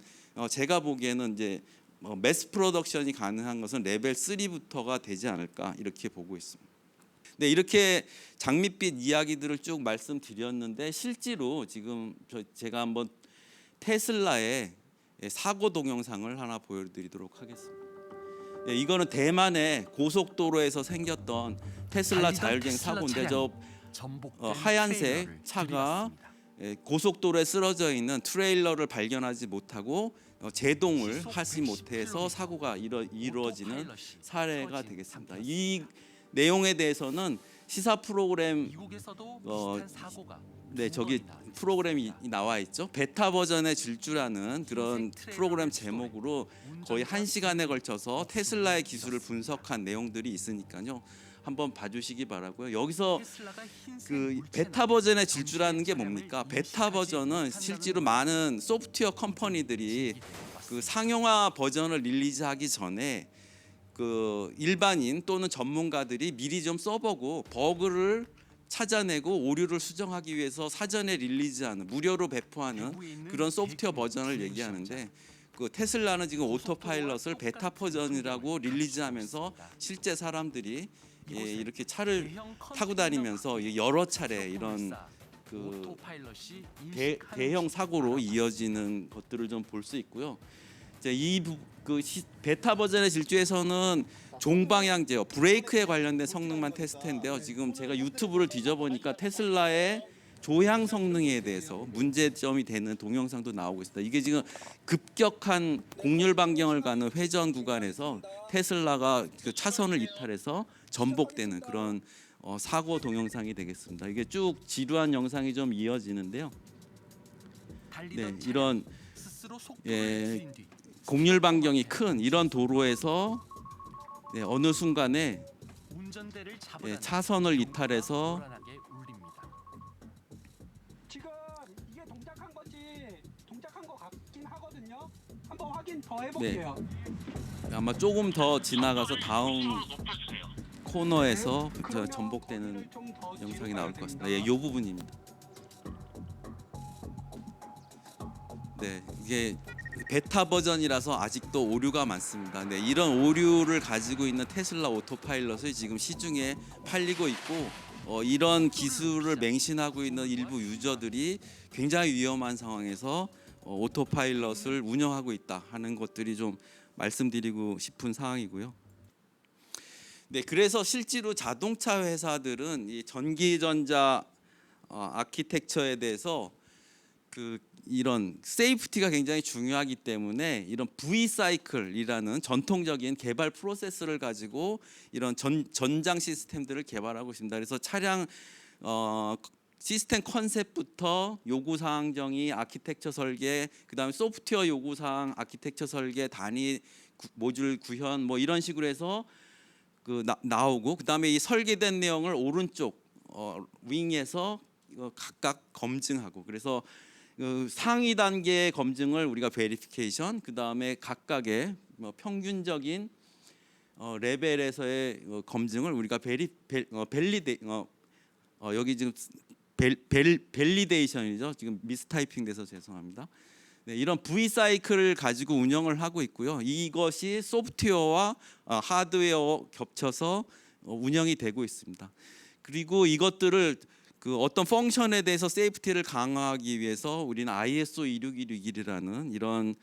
제가 보기에는 이제 매스 프로덕션이 가능한 것은 레벨 3부터가 되지 않을까, 이렇게 보고 있습니다. 네, 이렇게 장밋빛 이야기들을 쭉 말씀드렸는데 실제로 지금 제가 한번 테슬라의 사고 동영상을 하나 보여드리도록 하겠습니다. 예, 이거는 대만의 고속도로에서 생겼던 테슬라 자율주행 사고인데 저 하얀색 차가 고속도로에 쓰러져 있는 트레일러를 발견하지 못하고 제동을 하지 못해서 사고가 이루어지는 사례가 되겠습니다. 이 내용에 대해서는 시사 프로그램 네, 저기 프로그램이 나와 있죠. 베타 버전의 질주라는 그런 프로그램 제목으로 거의 1시간에 걸쳐서 테슬라의 기술을 분석한 내용들이 있으니까요. 한번 봐주시기 바라고요. 여기서 그 베타 버전의 질주라는 게 뭡니까? 베타 버전은 실제로 많은 소프트웨어 컴퍼니들이 그 상용화 버전을 릴리즈하기 전에 그 일반인 또는 전문가들이 미리 좀 써보고 버그를 찾아내고 오류를 수정하기 위해서 사전에 릴리즈하는 무료로 배포하는 그런 소프트웨어 버전을 얘기하는데 그 테슬라는 지금 오토파일럿을 베타 버전이라고 릴리즈하면서 실제 사람들이 이렇게 차를 타고 다니면서 여러 차례 이런 그 대형 사고로 이어지는 것들을 좀 볼 수 있고요. 이제 베타 버전의 질주에서는 종방향 제어, 브레이크에 관련된 성능만 테스트했는데요. 지금 제가 유튜브를 뒤져보니까 테슬라의 조향 성능에 대해서 문제점이 되는 동영상도 나오고 있습니다. 이게 지금 급격한 곡률 반경을 가는 회전 구간에서 테슬라가 그 차선을 이탈해서 전복되는 그런 사고 동영상이 되겠습니다. 이게 쭉 지루한 영상이 좀 이어지는데요. 네, 이런 곡률 반경이 큰 이런 도로에서 어느 순간에 차선을 이탈해서 지금 이게 동작한 건지 동작한 거 같긴 하거든요. 한번 확인 더 해볼게요. 아마 조금 더 지나가서 다음 코너에서 전복되는 영상이 나올 것 같습니다. 이 부분입니다. 네, 이게 베타 버전이라서 아직도 오류가 많습니다. 네, 이런 오류를 가지고 있는 테슬라 오토파일럿이 지금 시중에 팔리고 있고 이런 기술을 맹신하고 있는 일부 유저들이 굉장히 위험한 상황에서 오토파일럿을 운영하고 있다 하는 것들이 좀 말씀드리고 싶은 상황이고요. 네, 그래서 실제로 자동차 회사들은 이 전기전자 아키텍처에 대해서 이런 세이프티가 굉장히 중요하기 때문에 이런 V 사이클이라는 전통적인 개발 프로세스를 가지고 이런 전장 시스템들을 개발하고 있습니다. 그래서 차량 시스템 컨셉부터 요구 사항 정의, 아키텍처 설계, 그다음에 소프트웨어 요구 사항, 아키텍처 설계, 단위 모듈 구현 뭐 이런 식으로 해서 나오고 그다음에 이 설계된 내용을 오른쪽 윙에서 각각 검증하고 그래서 상위 단계의 검증을 우리가 베리피케이션, 그다음에 각각의 평균적인 레벨에서의 검증을 우리가 여기 지금 밸리데이션이죠. 지금 미스타이핑 돼서 죄송합니다. 네, 이런 V 사이클을 가지고 운영을 하고 있고요. 이것이 소프트웨어와 하드웨어 겹쳐서 운영이 되고 있습니다. 그리고 이것들을 어떤 펑션에 대해서 세이프티를 강화하기 위해서 우리는 ISO 26161이라는 이런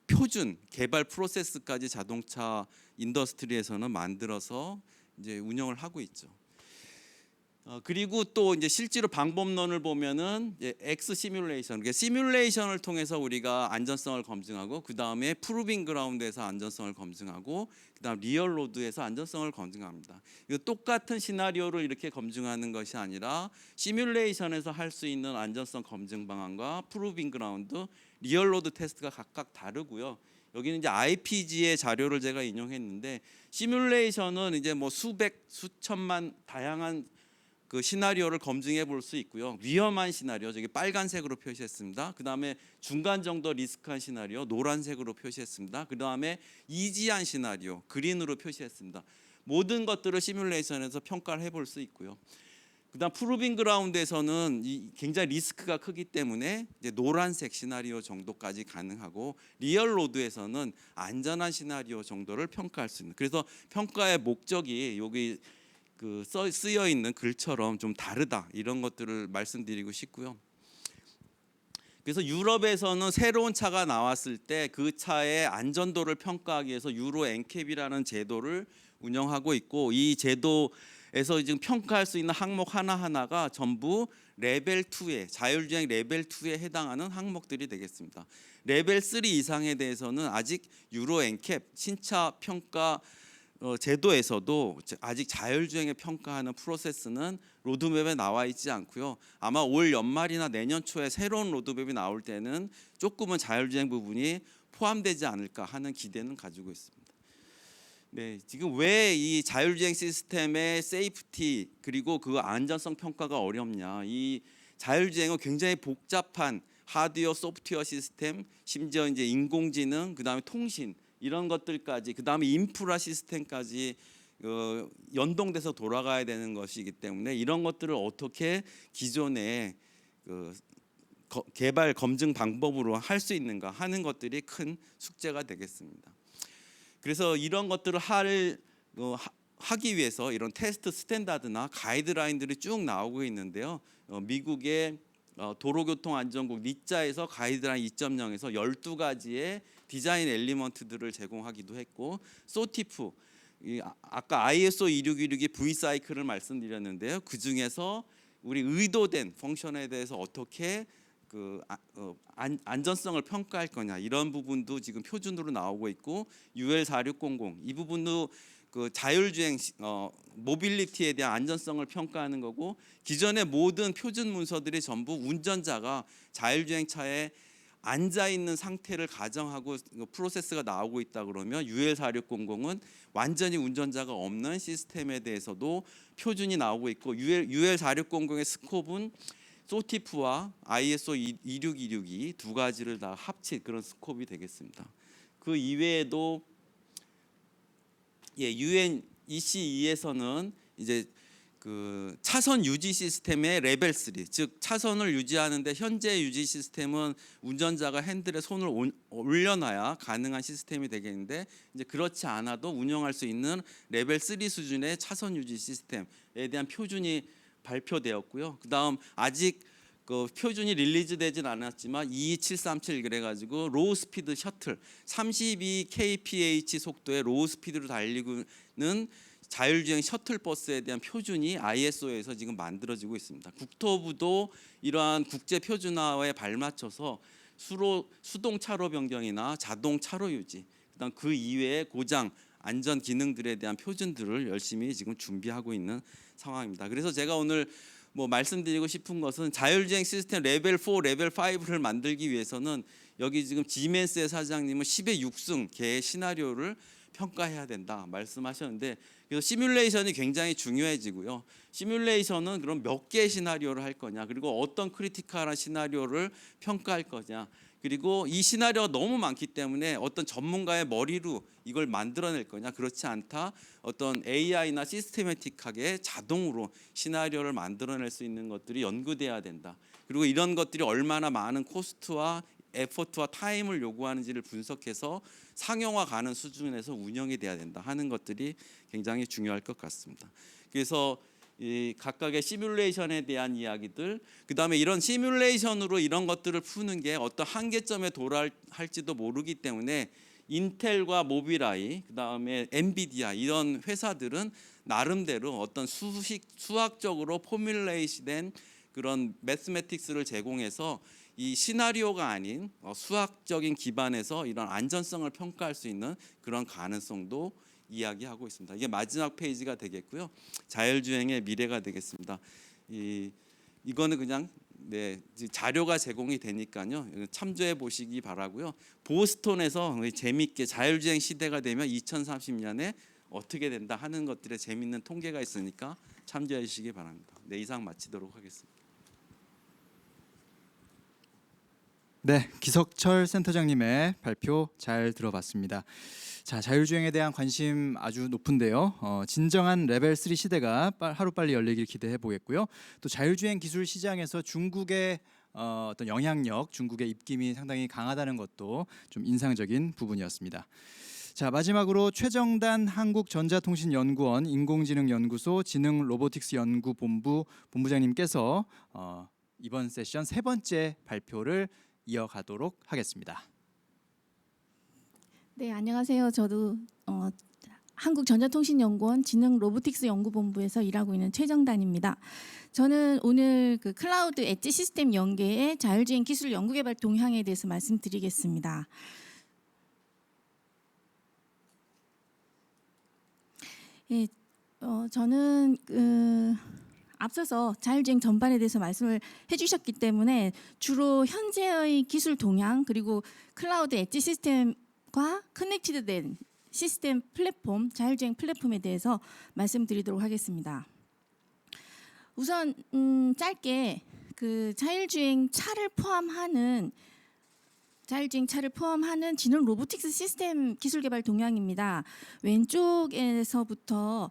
표준 개발 프로세스까지 자동차 인더스트리에서는 만들어서 이제 운영을 하고 있죠. 그리고 또 이제 실제로 방법론을 보면은 X 시뮬레이션, 그러니까 시뮬레이션을 통해서 우리가 안전성을 검증하고 그 다음에 프루빙 그라운드에서 안전성을 검증하고 그다음 리얼 로드에서 안전성을 검증합니다. 이거 똑같은 시나리오를 이렇게 검증하는 것이 아니라 시뮬레이션에서 할 수 있는 안전성 검증 방안과 프루빙 그라운드, 리얼 로드 테스트가 각각 다르고요. 여기는 이제 IPG의 자료를 제가 인용했는데 시뮬레이션은 이제 뭐 수백, 수천만 다양한 시나리오를 검증해 볼 수 있고요. 위험한 시나리오 저기 빨간색으로 표시했습니다. 그다음에 중간 정도 리스크한 시나리오 노란색으로 표시했습니다. 그다음에 이지한 시나리오 그린으로 표시했습니다. 모든 것들을 시뮬레이션에서 평가를 해볼 수 있고요. 그다음 프루빙 그라운드에서는 굉장히 리스크가 크기 때문에 이제 노란색 시나리오 정도까지 가능하고 리얼 로드에서는 안전한 시나리오 정도를 평가할 수 있는. 그래서 평가의 목적이 여기 쓰여 있는 글처럼 좀 다르다 이런 것들을 말씀드리고 싶고요. 그래서 유럽에서는 새로운 차가 나왔을 때 그 차의 안전도를 평가하기 위해서 유로 엔캡이라는 제도를 운영하고 있고 이 제도에서 지금 평가할 수 있는 항목 하나하나가 전부 레벨 2에 자율주행 레벨 2에 해당하는 항목들이 되겠습니다. 레벨 3 이상에 대해서는 아직 유로 엔캡 신차 평가 제도에서도 아직 자율주행에 평가하는 프로세스는 로드맵에 나와 있지 않고요. 아마 올 연말이나 내년 초에 새로운 로드맵이 나올 때는 조금은 자율주행 부분이 포함되지 않을까 하는 기대는 가지고 있습니다. 네, 지금 왜 이 자율주행 시스템의 세이프티 그리고 그 안전성 평가가 어렵냐? 이 자율주행은 굉장히 복잡한 하드웨어, 소프트웨어 시스템, 심지어 이제 인공지능, 그다음에 통신 이런 것들까지 그다음에 인프라 시스템까지 연동돼서 돌아가야 되는 것이기 때문에 이런 것들을 어떻게 기존의 개발 검증 방법으로 할 수 있는가 하는 것들이 큰 숙제가 되겠습니다. 그래서 이런 것들을 하기 위해서 이런 테스트 스탠다드나 가이드라인들이 쭉 나오고 있는데요. 미국의 도로교통안전국 니짜에서 가이드라인 2.0에서 12가지의 디자인 엘리먼트들을 제공하기도 했고, 소티프 아까 ISO 2616이 V 사이클을 말씀드렸는데요. 그 중에서 우리 의도된 펑션에 대해서 어떻게 안전성을 평가할 거냐 이런 부분도 지금 표준으로 나오고 있고, UL 4600 이 부분도 자율주행 모빌리티에 대한 안전성을 평가하는 거고, 기존의 모든 표준 문서들이 전부 운전자가 자율주행 차에 앉아 있는 상태를 가정하고 프로세스가 나오고 있다 그러면 UL 4600은 완전히 운전자가 없는 시스템에 대해서도 표준이 나오고 있고, UL 4600의 스콥은 소티프와 ISO 26262 두 가지를 다 합친 그런 스콥이 되겠습니다. 그 이외에도 UN EC2에서는 이제 차선 유지 시스템의 레벨 3, 즉 차선을 유지하는데 현재 유지 시스템은 운전자가 핸들에 손을 올려놔야 가능한 시스템이 되겠는데, 이제 그렇지 않아도 운영할 수 있는 레벨 3 수준의 차선 유지 시스템에 대한 표준이 발표되었고요. 그다음 아직 표준이 릴리즈되진 않았지만 22737 그래가지고 로우 스피드 셔틀 32 kph 속도의 로우 스피드로 달리는 자율주행 셔틀 버스에 대한 표준이 ISO에서 지금 만들어지고 있습니다. 국토부도 이러한 국제 표준화에 발맞춰서 수동 차로 변경이나 자동 차로 유지, 그다음 그 이외의 고장 안전 기능들에 대한 표준들을 열심히 지금 준비하고 있는 상황입니다. 그래서 제가 오늘 말씀드리고 싶은 것은 자율주행 시스템 레벨 4, 레벨 5를 만들기 위해서는 여기 지금 지멘스의 사장님은 10의 6승 개의 시나리오를 평가해야 된다 말씀하셨는데, 그래서 시뮬레이션이 굉장히 중요해지고요. 시뮬레이션은 그럼 몇 개의 시나리오를 할 거냐, 그리고 어떤 크리티컬한 시나리오를 평가할 거냐, 그리고 이 시나리오가 너무 많기 때문에 어떤 전문가의 머리로 이걸 만들어낼 거냐, 그렇지 않다 어떤 AI나 시스테매틱하게 자동으로 시나리오를 만들어낼 수 있는 것들이 연구돼야 된다. 그리고 이런 것들이 얼마나 많은 코스트와 에포트와 타임을 요구하는지를 분석해서 상용화 가는 수준에서 운영이 돼야 된다 하는 것들이 굉장히 중요할 것 같습니다. 그래서 이 각각의 시뮬레이션에 대한 이야기들, 그다음에 이런 시뮬레이션으로 이런 것들을 푸는 게 어떤 한계점에 도달할지도 모르기 때문에 인텔과 모빌아이, 그다음에 엔비디아 이런 회사들은 나름대로 어떤 수학적으로 포뮬레이션된 그런 매스매틱스를 제공해서 이 시나리오가 아닌 수학적인 기반에서 이런 안전성을 평가할 수 있는 그런 가능성도 이야기하고 있습니다. 이게 마지막 페이지가 되겠고요. 자율주행의 미래가 되겠습니다. 이거는 그냥 자료가 제공이 되니까요. 참조해 보시기 바라고요. 보스턴에서 재미있게 자율주행 시대가 되면 2030년에 어떻게 된다 하는 것들의 재미있는 통계가 있으니까 참조해 주시기 바랍니다. 네, 이상 마치도록 하겠습니다. 네, 기석철 센터장님의 발표 잘 들어봤습니다. 자, 자율주행에 대한 관심 아주 높은데요. 진정한 레벨 3 시대가 하루빨리 열리길 기대해 보겠고요. 또 자율주행 기술 시장에서 중국의 어떤 영향력, 중국의 입김이 상당히 강하다는 것도 좀 인상적인 부분이었습니다. 자, 마지막으로 최정단 한국전자통신연구원 인공지능연구소 지능로보틱스연구본부 본부장님께서 이번 세션 세 번째 발표를 이어가도록 하겠습니다. 네, 안녕하세요. 저도 한국전자통신연구원 지능로보틱스연구본부에서 일하고 있는 최정단입니다. 저는 오늘 클라우드 엣지 시스템 연계의 자율주행 기술 연구개발 동향에 대해서 말씀드리겠습니다. 예, 저는 앞서서 자율주행 전반에 대해서 말씀을 해주셨기 때문에 주로 현재의 기술 동향, 그리고 클라우드 엣지 시스템과 커넥티드된 시스템 플랫폼, 자율주행 플랫폼에 대해서 말씀드리도록 하겠습니다. 우선 짧게 자율주행 차를 포함하는 자율주행 차를 포함하는 지능 로보틱스 시스템 기술 개발 동향입니다. 왼쪽에서부터는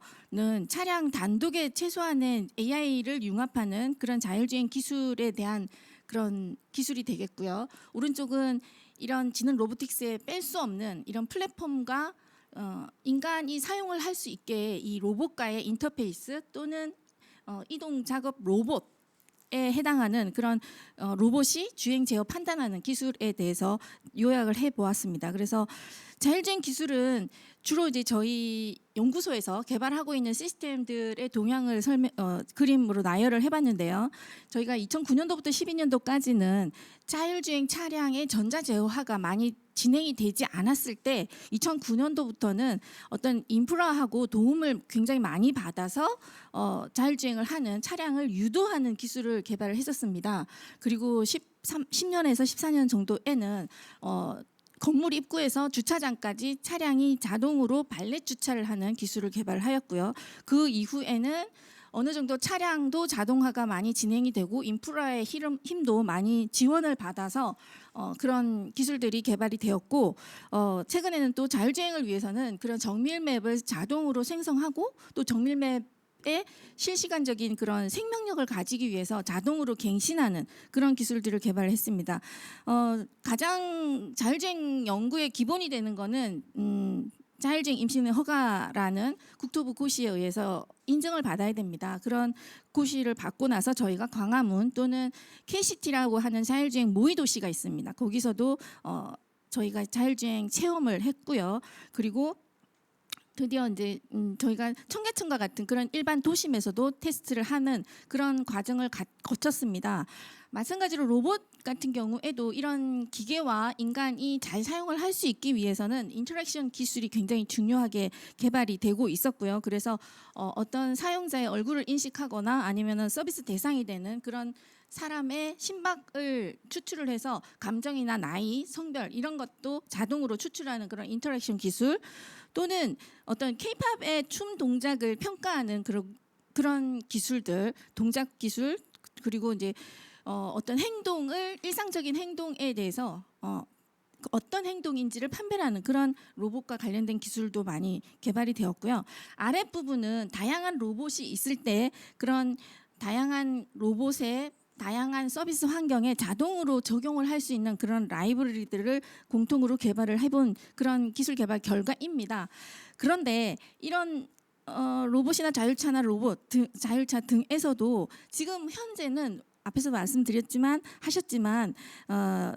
차량 단독에 최소한의 AI를 융합하는 그런 자율주행 기술에 대한 그런 기술이 되겠고요. 오른쪽은 이런 지능 로보틱스에 뺄 수 없는 이런 플랫폼과 인간이 사용을 할 수 있게 이 로봇과의 인터페이스 또는 이동 작업 로봇에 해당하는 그런 로봇이 주행 제어 판단하는 기술에 대해서 요약을 해보았습니다. 그래서 자율주행 기술은 주로 이제 저희 연구소에서 개발하고 있는 시스템들의 동향을 그림으로 나열을 해봤는데요. 저희가 2009년도부터 12년도까지는 자율주행 차량의 전자 제어화가 많이 진행이 되지 않았을 때 2009년도부터는 어떤 인프라하고 도움을 굉장히 많이 받아서 자율주행을 하는 차량을 유도하는 기술을 개발을 했었습니다. 그리고 10년에서 14년 정도에는 건물 입구에서 주차장까지 차량이 자동으로 발렛 주차를 하는 기술을 개발하였고요. 그 이후에는 어느 정도 차량도 자동화가 많이 진행이 되고 인프라의 힘도 많이 지원을 받아서 그런 기술들이 개발이 되었고 최근에는 또 자율주행을 위해서는 그런 정밀맵을 자동으로 생성하고 또 정밀맵 의 실시간적인 그런 생명력을 가지기 위해서 자동으로 갱신하는 그런 기술들을 개발했습니다. 가장 자율주행 연구의 기본이 되는 거는 자율주행 임시운행 허가라는 국토부 고시에 의해서 인증을 받아야 됩니다. 그런 고시를 받고 나서 저희가 광화문 또는 KCT라고 하는 자율주행 모의 도시가 있습니다. 거기서도 저희가 자율주행 체험을 했고요. 그리고 드디어 이제 저희가 청계천과 같은 그런 일반 도심에서도 테스트를 하는 그런 과정을 거쳤습니다. 마찬가지로 로봇 같은 경우에도 이런 기계와 인간이 잘 사용을 할 수 있기 위해서는 인터랙션 기술이 굉장히 중요하게 개발이 되고 있었고요. 그래서 어떤 사용자의 얼굴을 인식하거나 아니면은 서비스 대상이 되는 그런 사람의 심박을 추출을 해서 감정이나 나이, 성별 이런 것도 자동으로 추출하는 그런 인터랙션 기술 또는 어떤 K-팝의 춤 동작을 평가하는 그런 기술들, 동작 기술 그리고 이제 어떤 행동을 일상적인 행동에 대해서 어떤 행동인지를 판별하는 그런 로봇과 관련된 기술도 많이 개발이 되었고요. 아랫부분은 다양한 로봇이 있을 때 그런 다양한 로봇의 다양한 서비스 환경에 자동으로 적용을 할 수 있는 그런 라이브러리들을 공통으로 개발을 해본 그런 기술 개발 결과입니다. 그런데 이런 로봇이나 자율차나 자율차 등에서도 지금 현재는 앞에서 하셨지만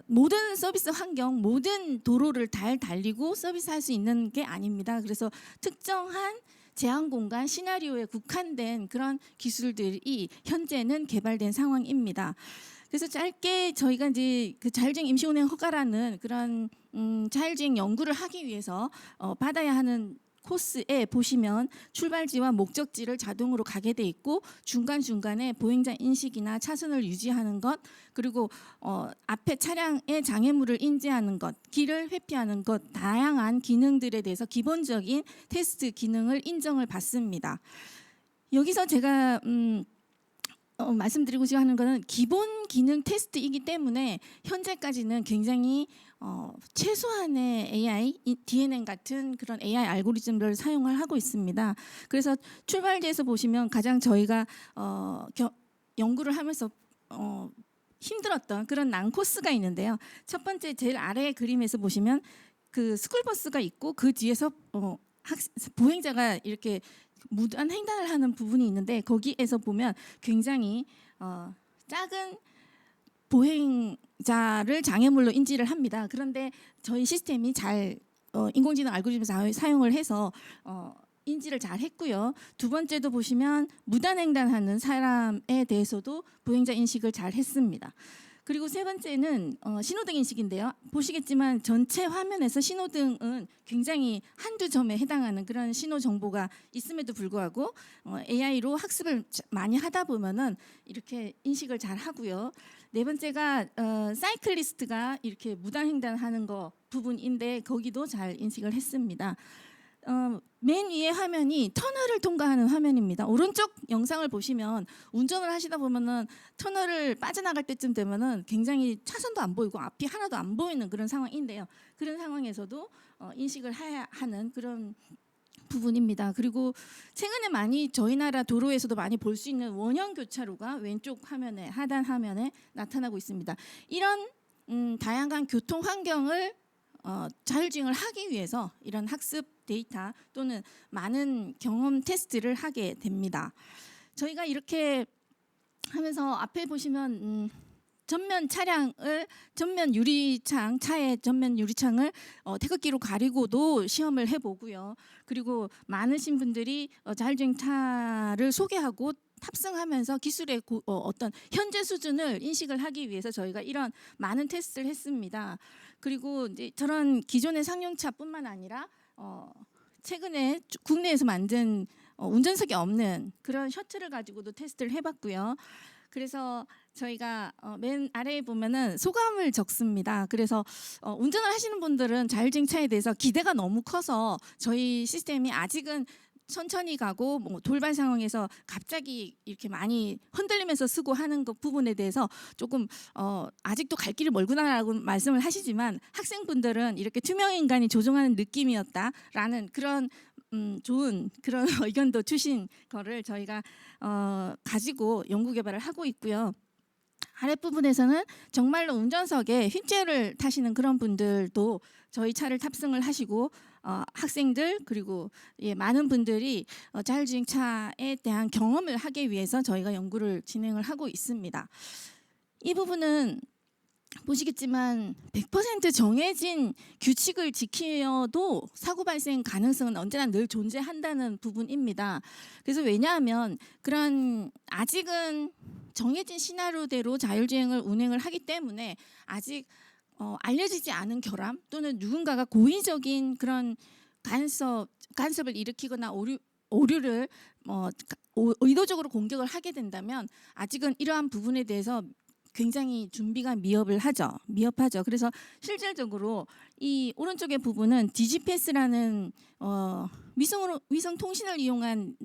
모든 서비스 환경, 모든 도로를 잘 달리고 서비스할 수 있는 게 아닙니다. 그래서 특정한 제한 공간 시나리오에 국한된 그런 기술들이 현재는 개발된 상황입니다. 그래서 짧게 저희가 이제 그 자율주행 임시운행 허가라는 그런 자율주행 연구를 하기 위해서 받아야 하는 코스에 보시면 출발지와 목적지를 자동으로 가게 돼 있고 중간중간에 보행자 인식이나 차선을 유지하는 것 그리고 앞에 차량의 장애물을 인지하는 것 길을 회피하는 것 다양한 기능들에 대해서 기본적인 테스트 기능을 인정을 받습니다. 여기서 제가 말씀드리고자 하는 것은 기본 기능 테스트이기 때문에 현재까지는 굉장히 최소한의 AI, DNN 같은 그런 AI 알고리즘들을 사용을 하고 있습니다. 그래서 출발지에서 보시면 가장 저희가 연구를 하면서 힘들었던 그런 난코스가 있는데요. 첫 번째 제일 아래 그림에서 보시면 그 스쿨버스가 있고 그 뒤에서 보행자가 이렇게 무단 횡단을 하는 부분이 있는데 거기에서 보면 굉장히 작은 보행자를 장애물로 인지를 합니다. 그런데 저희 시스템이 잘 인공지능 알고리즘을 사용을 해서 인지를 잘 했고요. 두 번째도 보시면 무단 횡단하는 사람에 대해서도 보행자 인식을 잘 했습니다. 그리고 세 번째는 신호등 인식인데요. 보시겠지만 전체 화면에서 신호등은 굉장히 한두 점에 해당하는 그런 신호 정보가 있음에도 불구하고 AI로 학습을 많이 하다 보면은 이렇게 인식을 잘 하고요. 네 번째가 사이클리스트가 이렇게 무단 횡단하는 거 부분인데 거기도 잘 인식을 했습니다. 맨 위에 화면이 터널을 통과하는 화면입니다. 오른쪽 영상을 보시면 운전을 하시다 보면은 터널을 빠져나갈 때쯤 되면은 굉장히 차선도 안 보이고 앞이 하나도 안 보이는 그런 상황인데요. 그런 상황에서도 인식을 해야 하는 그런 부분입니다. 그리고 최근에 많이 저희 나라 도로에서도 많이 볼 수 있는 원형 교차로가 왼쪽 화면에 하단 화면에 나타나고 있습니다. 이런 다양한 교통 환경을 자율주행을 하기 위해서 이런 학습 데이터 또는 많은 경험 테스트를 하게 됩니다. 저희가 이렇게 하면서 앞에 보시면 차의 전면 유리창을 태극기로 가리고도 시험을 해보고요. 그리고 많으신 분들이 자율주행 차를 소개하고 탑승하면서 기술의 어떤 현재 수준을 인식을 하기 위해서 저희가 이런 많은 테스트를 했습니다. 그리고 이제 저런 기존의 상용차뿐만 아니라 최근에 국내에서 만든 운전석이 없는 그런 셔틀을 가지고도 테스트를 해봤고요. 그래서 저희가 맨 아래에 보면은 소감을 적습니다. 그래서 운전을 하시는 분들은 자율주행 차에 대해서 기대가 너무 커서 저희 시스템이 아직은 천천히 가고 뭐 돌발 상황에서 갑자기 이렇게 많이 흔들리면서 쓰고 하는 것 부분에 대해서 조금 아직도 갈 길이 멀구나라고 말씀을 하시지만 학생분들은 이렇게 투명 인간이 조종하는 느낌이었다라는 그런 좋은 그런 의견도 주신 거를 저희가 가지고 연구 개발을 하고 있고요. 아랫부분에서는 정말로 운전석에 휠체어를 타시는 그런 분들도 저희 차를 탑승을 하시고 학생들 그리고 많은 분들이 자율주행 차에 대한 경험을 하기 위해서 저희가 연구를 진행을 하고 있습니다. 이 부분은 보시겠지만 100% 정해진 규칙을 지켜도 사고 발생 가능성은 언제나 늘 존재한다는 부분입니다. 그래서 왜냐하면 그런 아직은 정해진 시나리오대로 자율주행을 운행을 하기 때문에 아직 알려지지 않은 결함 또는 누군가가 고의적인 그런 간섭을 일으키거나 오류를 의도적으로 공격을 하게 된다면 아직은 이러한 부분에 대해서 굉장히 준비가 미흡하죠. 그래서 실질적으로 이 오른쪽의 부분은 디지패스라는 위성 통신을 이용한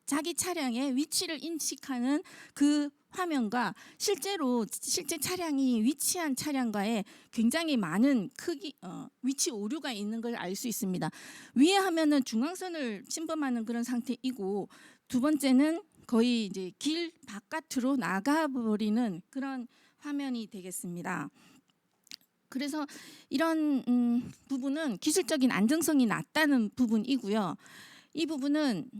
자기 차량의 위치를 인식하는 그 화면과 실제 차량이 위치한 차량과의 굉장히 많은 위치 오류가 있는 걸 알 수 있습니다. 위에 화면은 중앙선을 침범하는 그런 상태이고 두 번째는 거의 이제 길 바깥으로 나가버리는 그런 화면이 되겠습니다. 그래서 이런 부분은 기술적인 안정성이 낮다는 부분이고요. 이 부분은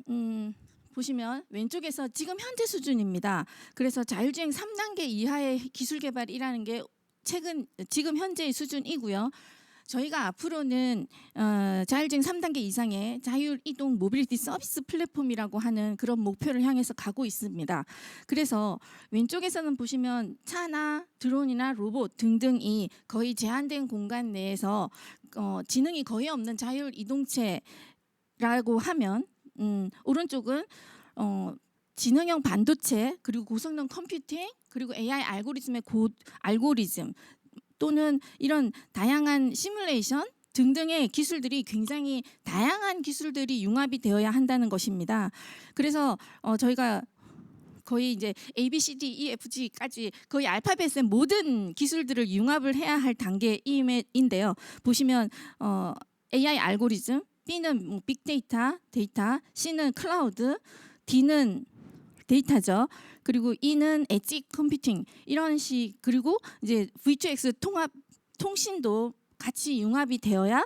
보시면 왼쪽에서 지금 현재 수준입니다. 그래서 자율주행 3단계 이하의 기술 개발이라는 게 지금 현재의 수준이고요. 저희가 앞으로는 자율주행 3단계 이상의 자율이동 모빌리티 서비스 플랫폼이라고 하는 그런 목표를 향해서 가고 있습니다. 그래서 왼쪽에서는 보시면 차나 드론이나 로봇 등등이 거의 제한된 공간 내에서 지능이 거의 없는 자율이동체라고 하면 오른쪽은 지능형 반도체 그리고 고성능 컴퓨팅 그리고 AI 알고리즘의 알고리즘 또는 이런 다양한 시뮬레이션 등등의 기술들이 굉장히 다양한 기술들이 융합이 되어야 한다는 것입니다. 그래서 저희가 거의 이제 A, B, C, D, E, F, G까지 거의 알파벳의 모든 기술들을 융합을 해야 할 단계인데요. 보시면 AI 알고리즘, B는 빅데이터, C는 클라우드, D는 데이터죠. 그리고 E는 엣지 컴퓨팅 이런 그리고 이제 V2X 통신도 같이 융합이 되어야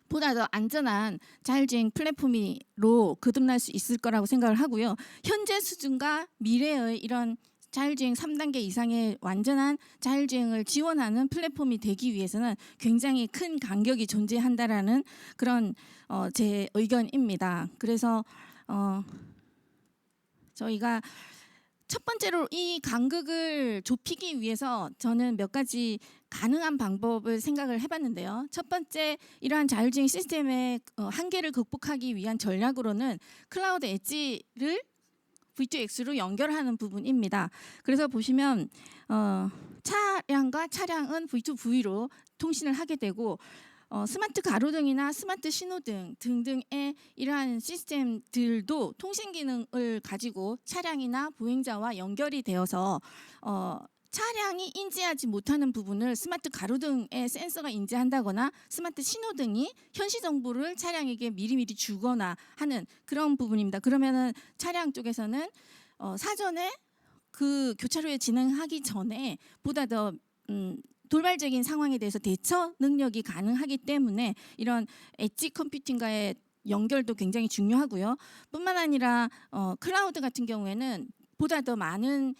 보다 더 안전한 자율주행 플랫폼으로 거듭날 수 있을 거라고 생각을 하고요. 현재 수준과 미래의 이런 자율주행 3단계 이상의 완전한 자율주행을 지원하는 플랫폼이 되기 위해서는 굉장히 큰 간격이 존재한다라는 그런 제 의견입니다. 그래서 저희가 첫 번째로 이 간극을 좁히기 위해서 저는 몇 가지 가능한 방법을 생각을 해봤는데요. 첫 번째 이러한 자율주행 시스템의 한계를 극복하기 위한 전략으로는 클라우드 엣지를 V2X로 연결하는 부분입니다. 그래서 보시면 차량과 차량은 V2V로 통신을 하게 되고 스마트 가로등이나 스마트 신호등 등등의 이러한 시스템들도 통신 기능을 가지고 차량이나 보행자와 연결이 되어서 차량이 인지하지 못하는 부분을 스마트 가로등의 센서가 인지한다거나 스마트 신호등이 현시 정보를 차량에게 미리미리 주거나 하는 그런 부분입니다. 그러면은 차량 쪽에서는 사전에 그 교차로에 진행하기 전에 보다 더 돌발적인 상황에 대해서 대처 능력이 가능하기 때문에 이런 엣지 컴퓨팅과의 연결도 굉장히 중요하고요. 뿐만 아니라 클라우드 같은 경우에는 보다 더 많은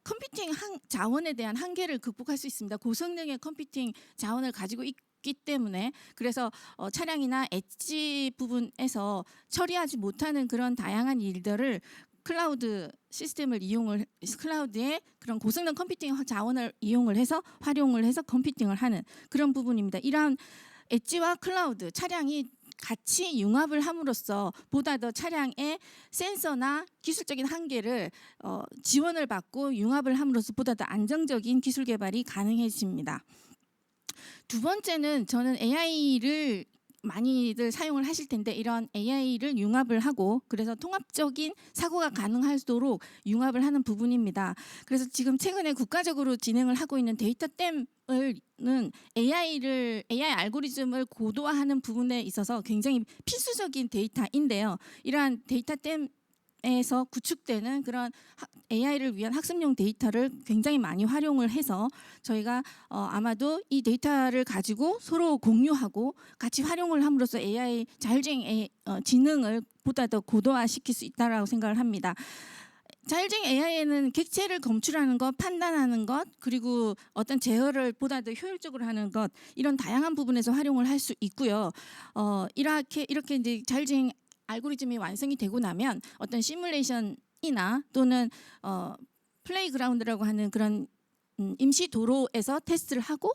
컴퓨팅 자원에 대한 한계를 극복할 수 있습니다. 고성능의 컴퓨팅 자원을 가지고 있기 때문에 그래서 차량이나 엣지 부분에서 처리하지 못하는 그런 다양한 일들을 클라우드 시스템을 이용을 클라우드의 그런 고성능 컴퓨팅 자원을 이용을 해서 활용을 해서 컴퓨팅을 하는 그런 부분입니다. 이러한 엣지와 클라우드 차량이 같이 융합을 함으로써 보다 더 차량의 센서나 기술적인 한계를 지원을 받고 융합을 함으로써 보다 더 안정적인 기술 개발이 가능해집니다. 두 번째는 저는 AI를 많이들 사용을 하실 텐데 이런 AI를 융합을 하고 그래서 통합적인 사고가 가능하도록 융합을 하는 부분입니다. 그래서 지금 최근에 국가적으로 진행을 하고 있는 데이터댐은 AI 알고리즘을 고도화하는 부분에 있어서 굉장히 필수적인 데이터인데요. 이러한 데이터댐에서 구축되는 그런 AI를 위한 학습용 데이터를 굉장히 많이 활용을 해서 저희가 아마도 이 데이터를 가지고 서로 공유하고 같이 활용을 함으로써 AI 자율주행 지능을 보다 더 고도화시킬 수 있다라고 생각을 합니다. 자율주행 AI에는 객체를 검출하는 것, 판단하는 것, 그리고 어떤 제어를 보다 더 효율적으로 하는 것 이런 다양한 부분에서 활용을 할 수 있고요. 이렇게 이제 자율주행 알고리즘이 완성이 되고 나면 어떤 시뮬레이션이나 또는 플레이그라운드라고 하는 그런 임시 도로에서 테스트를 하고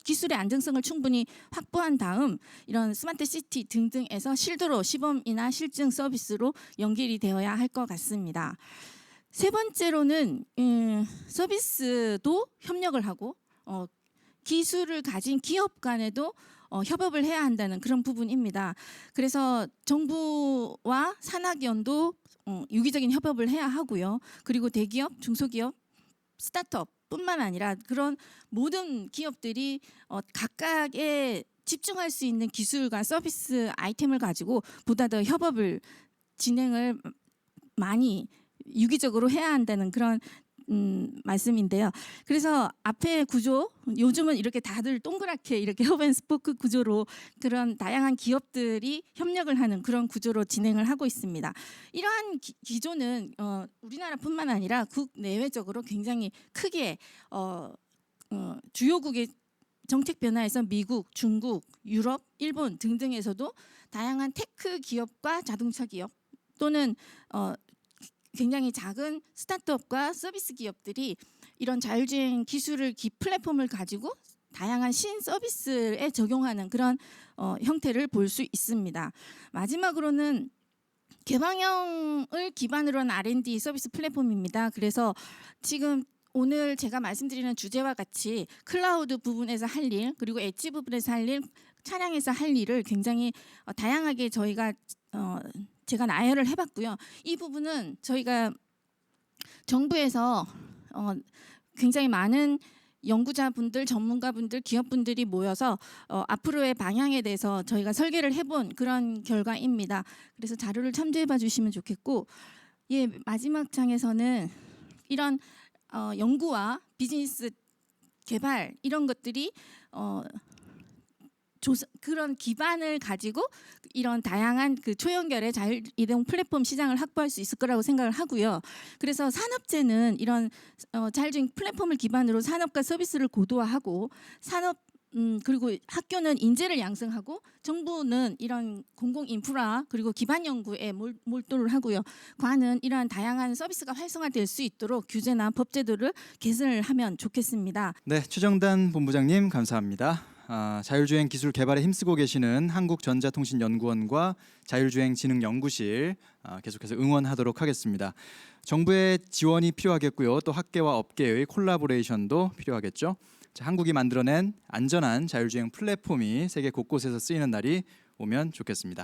기술의 안정성을 충분히 확보한 다음 이런 스마트 시티 등등에서 실도로 시범이나 실증 서비스로 연결이 되어야 할 것 같습니다. 세 번째로는 서비스도 협력을 하고 기술을 가진 기업 간에도 협업을 해야 한다는 그런 부분입니다. 그래서 정부와 산학연도 유기적인 협업을 해야 하고요. 그리고 대기업, 중소기업, 스타트업 뿐만 아니라 그런 모든 기업들이 각각의 집중할 수 있는 기술과 서비스 아이템을 가지고 보다 더 협업을 진행을 많이 유기적으로 해야 한다는 그런 말씀인데요. 그래서 앞에 구조 요즘은 이렇게 다들 동그랗게 이렇게 허브앤스포크 구조로 그런 다양한 기업들이 협력을 하는 그런 구조로 진행을 하고 있습니다. 이러한 기조는 우리나라뿐만 아니라 국내외적으로 굉장히 크게 주요국의 정책 변화에서 미국, 중국, 유럽, 일본 등등에서도 다양한 테크 기업과 자동차 기업 또는 굉장히 작은 스타트업과 서비스 기업들이 이런 자율주행 기술을 플랫폼을 가지고 다양한 신서비스에 적용하는 그런 형태를 볼 수 있습니다. 마지막으로는 개방형을 기반으로 한 R&D 서비스 플랫폼입니다. 그래서 지금 오늘 제가 말씀드리는 주제와 같이 클라우드 부분에서 할 일, 그리고 엣지 부분에서 할 일, 차량에서 할 일을 굉장히 다양하게 제가 나열을 해봤고요. 이 부분은 저희가 정부에서 굉장히 많은 연구자분들, 전문가분들, 기업분들이 모여서 앞으로의 방향에 대해서 저희가 설계를 해본 그런 결과입니다. 그래서 자료를 참조해봐 주시면 좋겠고, 마지막 장에서는 이런 연구와 비즈니스 개발 이런 것들이 그런 기반을 가지고 이런 다양한 그 초연결의 자율이동 플랫폼 시장을 확보할 수 있을 거라고 생각을 하고요. 그래서 산업재는 이런 자율주행 플랫폼을 기반으로 산업과 서비스를 고도화하고 그리고 학교는 인재를 양성하고 정부는 이런 공공 인프라 그리고 기반 연구에 몰두를 하고요. 관은 이러한 다양한 서비스가 활성화될 수 있도록 규제나 법제도를 개선을 하면 좋겠습니다. 네, 최정단 본부장님 감사합니다. 자율주행 기술 개발에 힘쓰고 계시는 한국전자통신연구원과 자율주행진흥연구실 계속해서 응원하도록 하겠습니다. 정부의 지원이 필요하겠고요. 또 학계와 업계의 콜라보레이션도 필요하겠죠. 자, 한국이 만들어낸 안전한 자율주행 플랫폼이 세계 곳곳에서 쓰이는 날이 오면 좋겠습니다.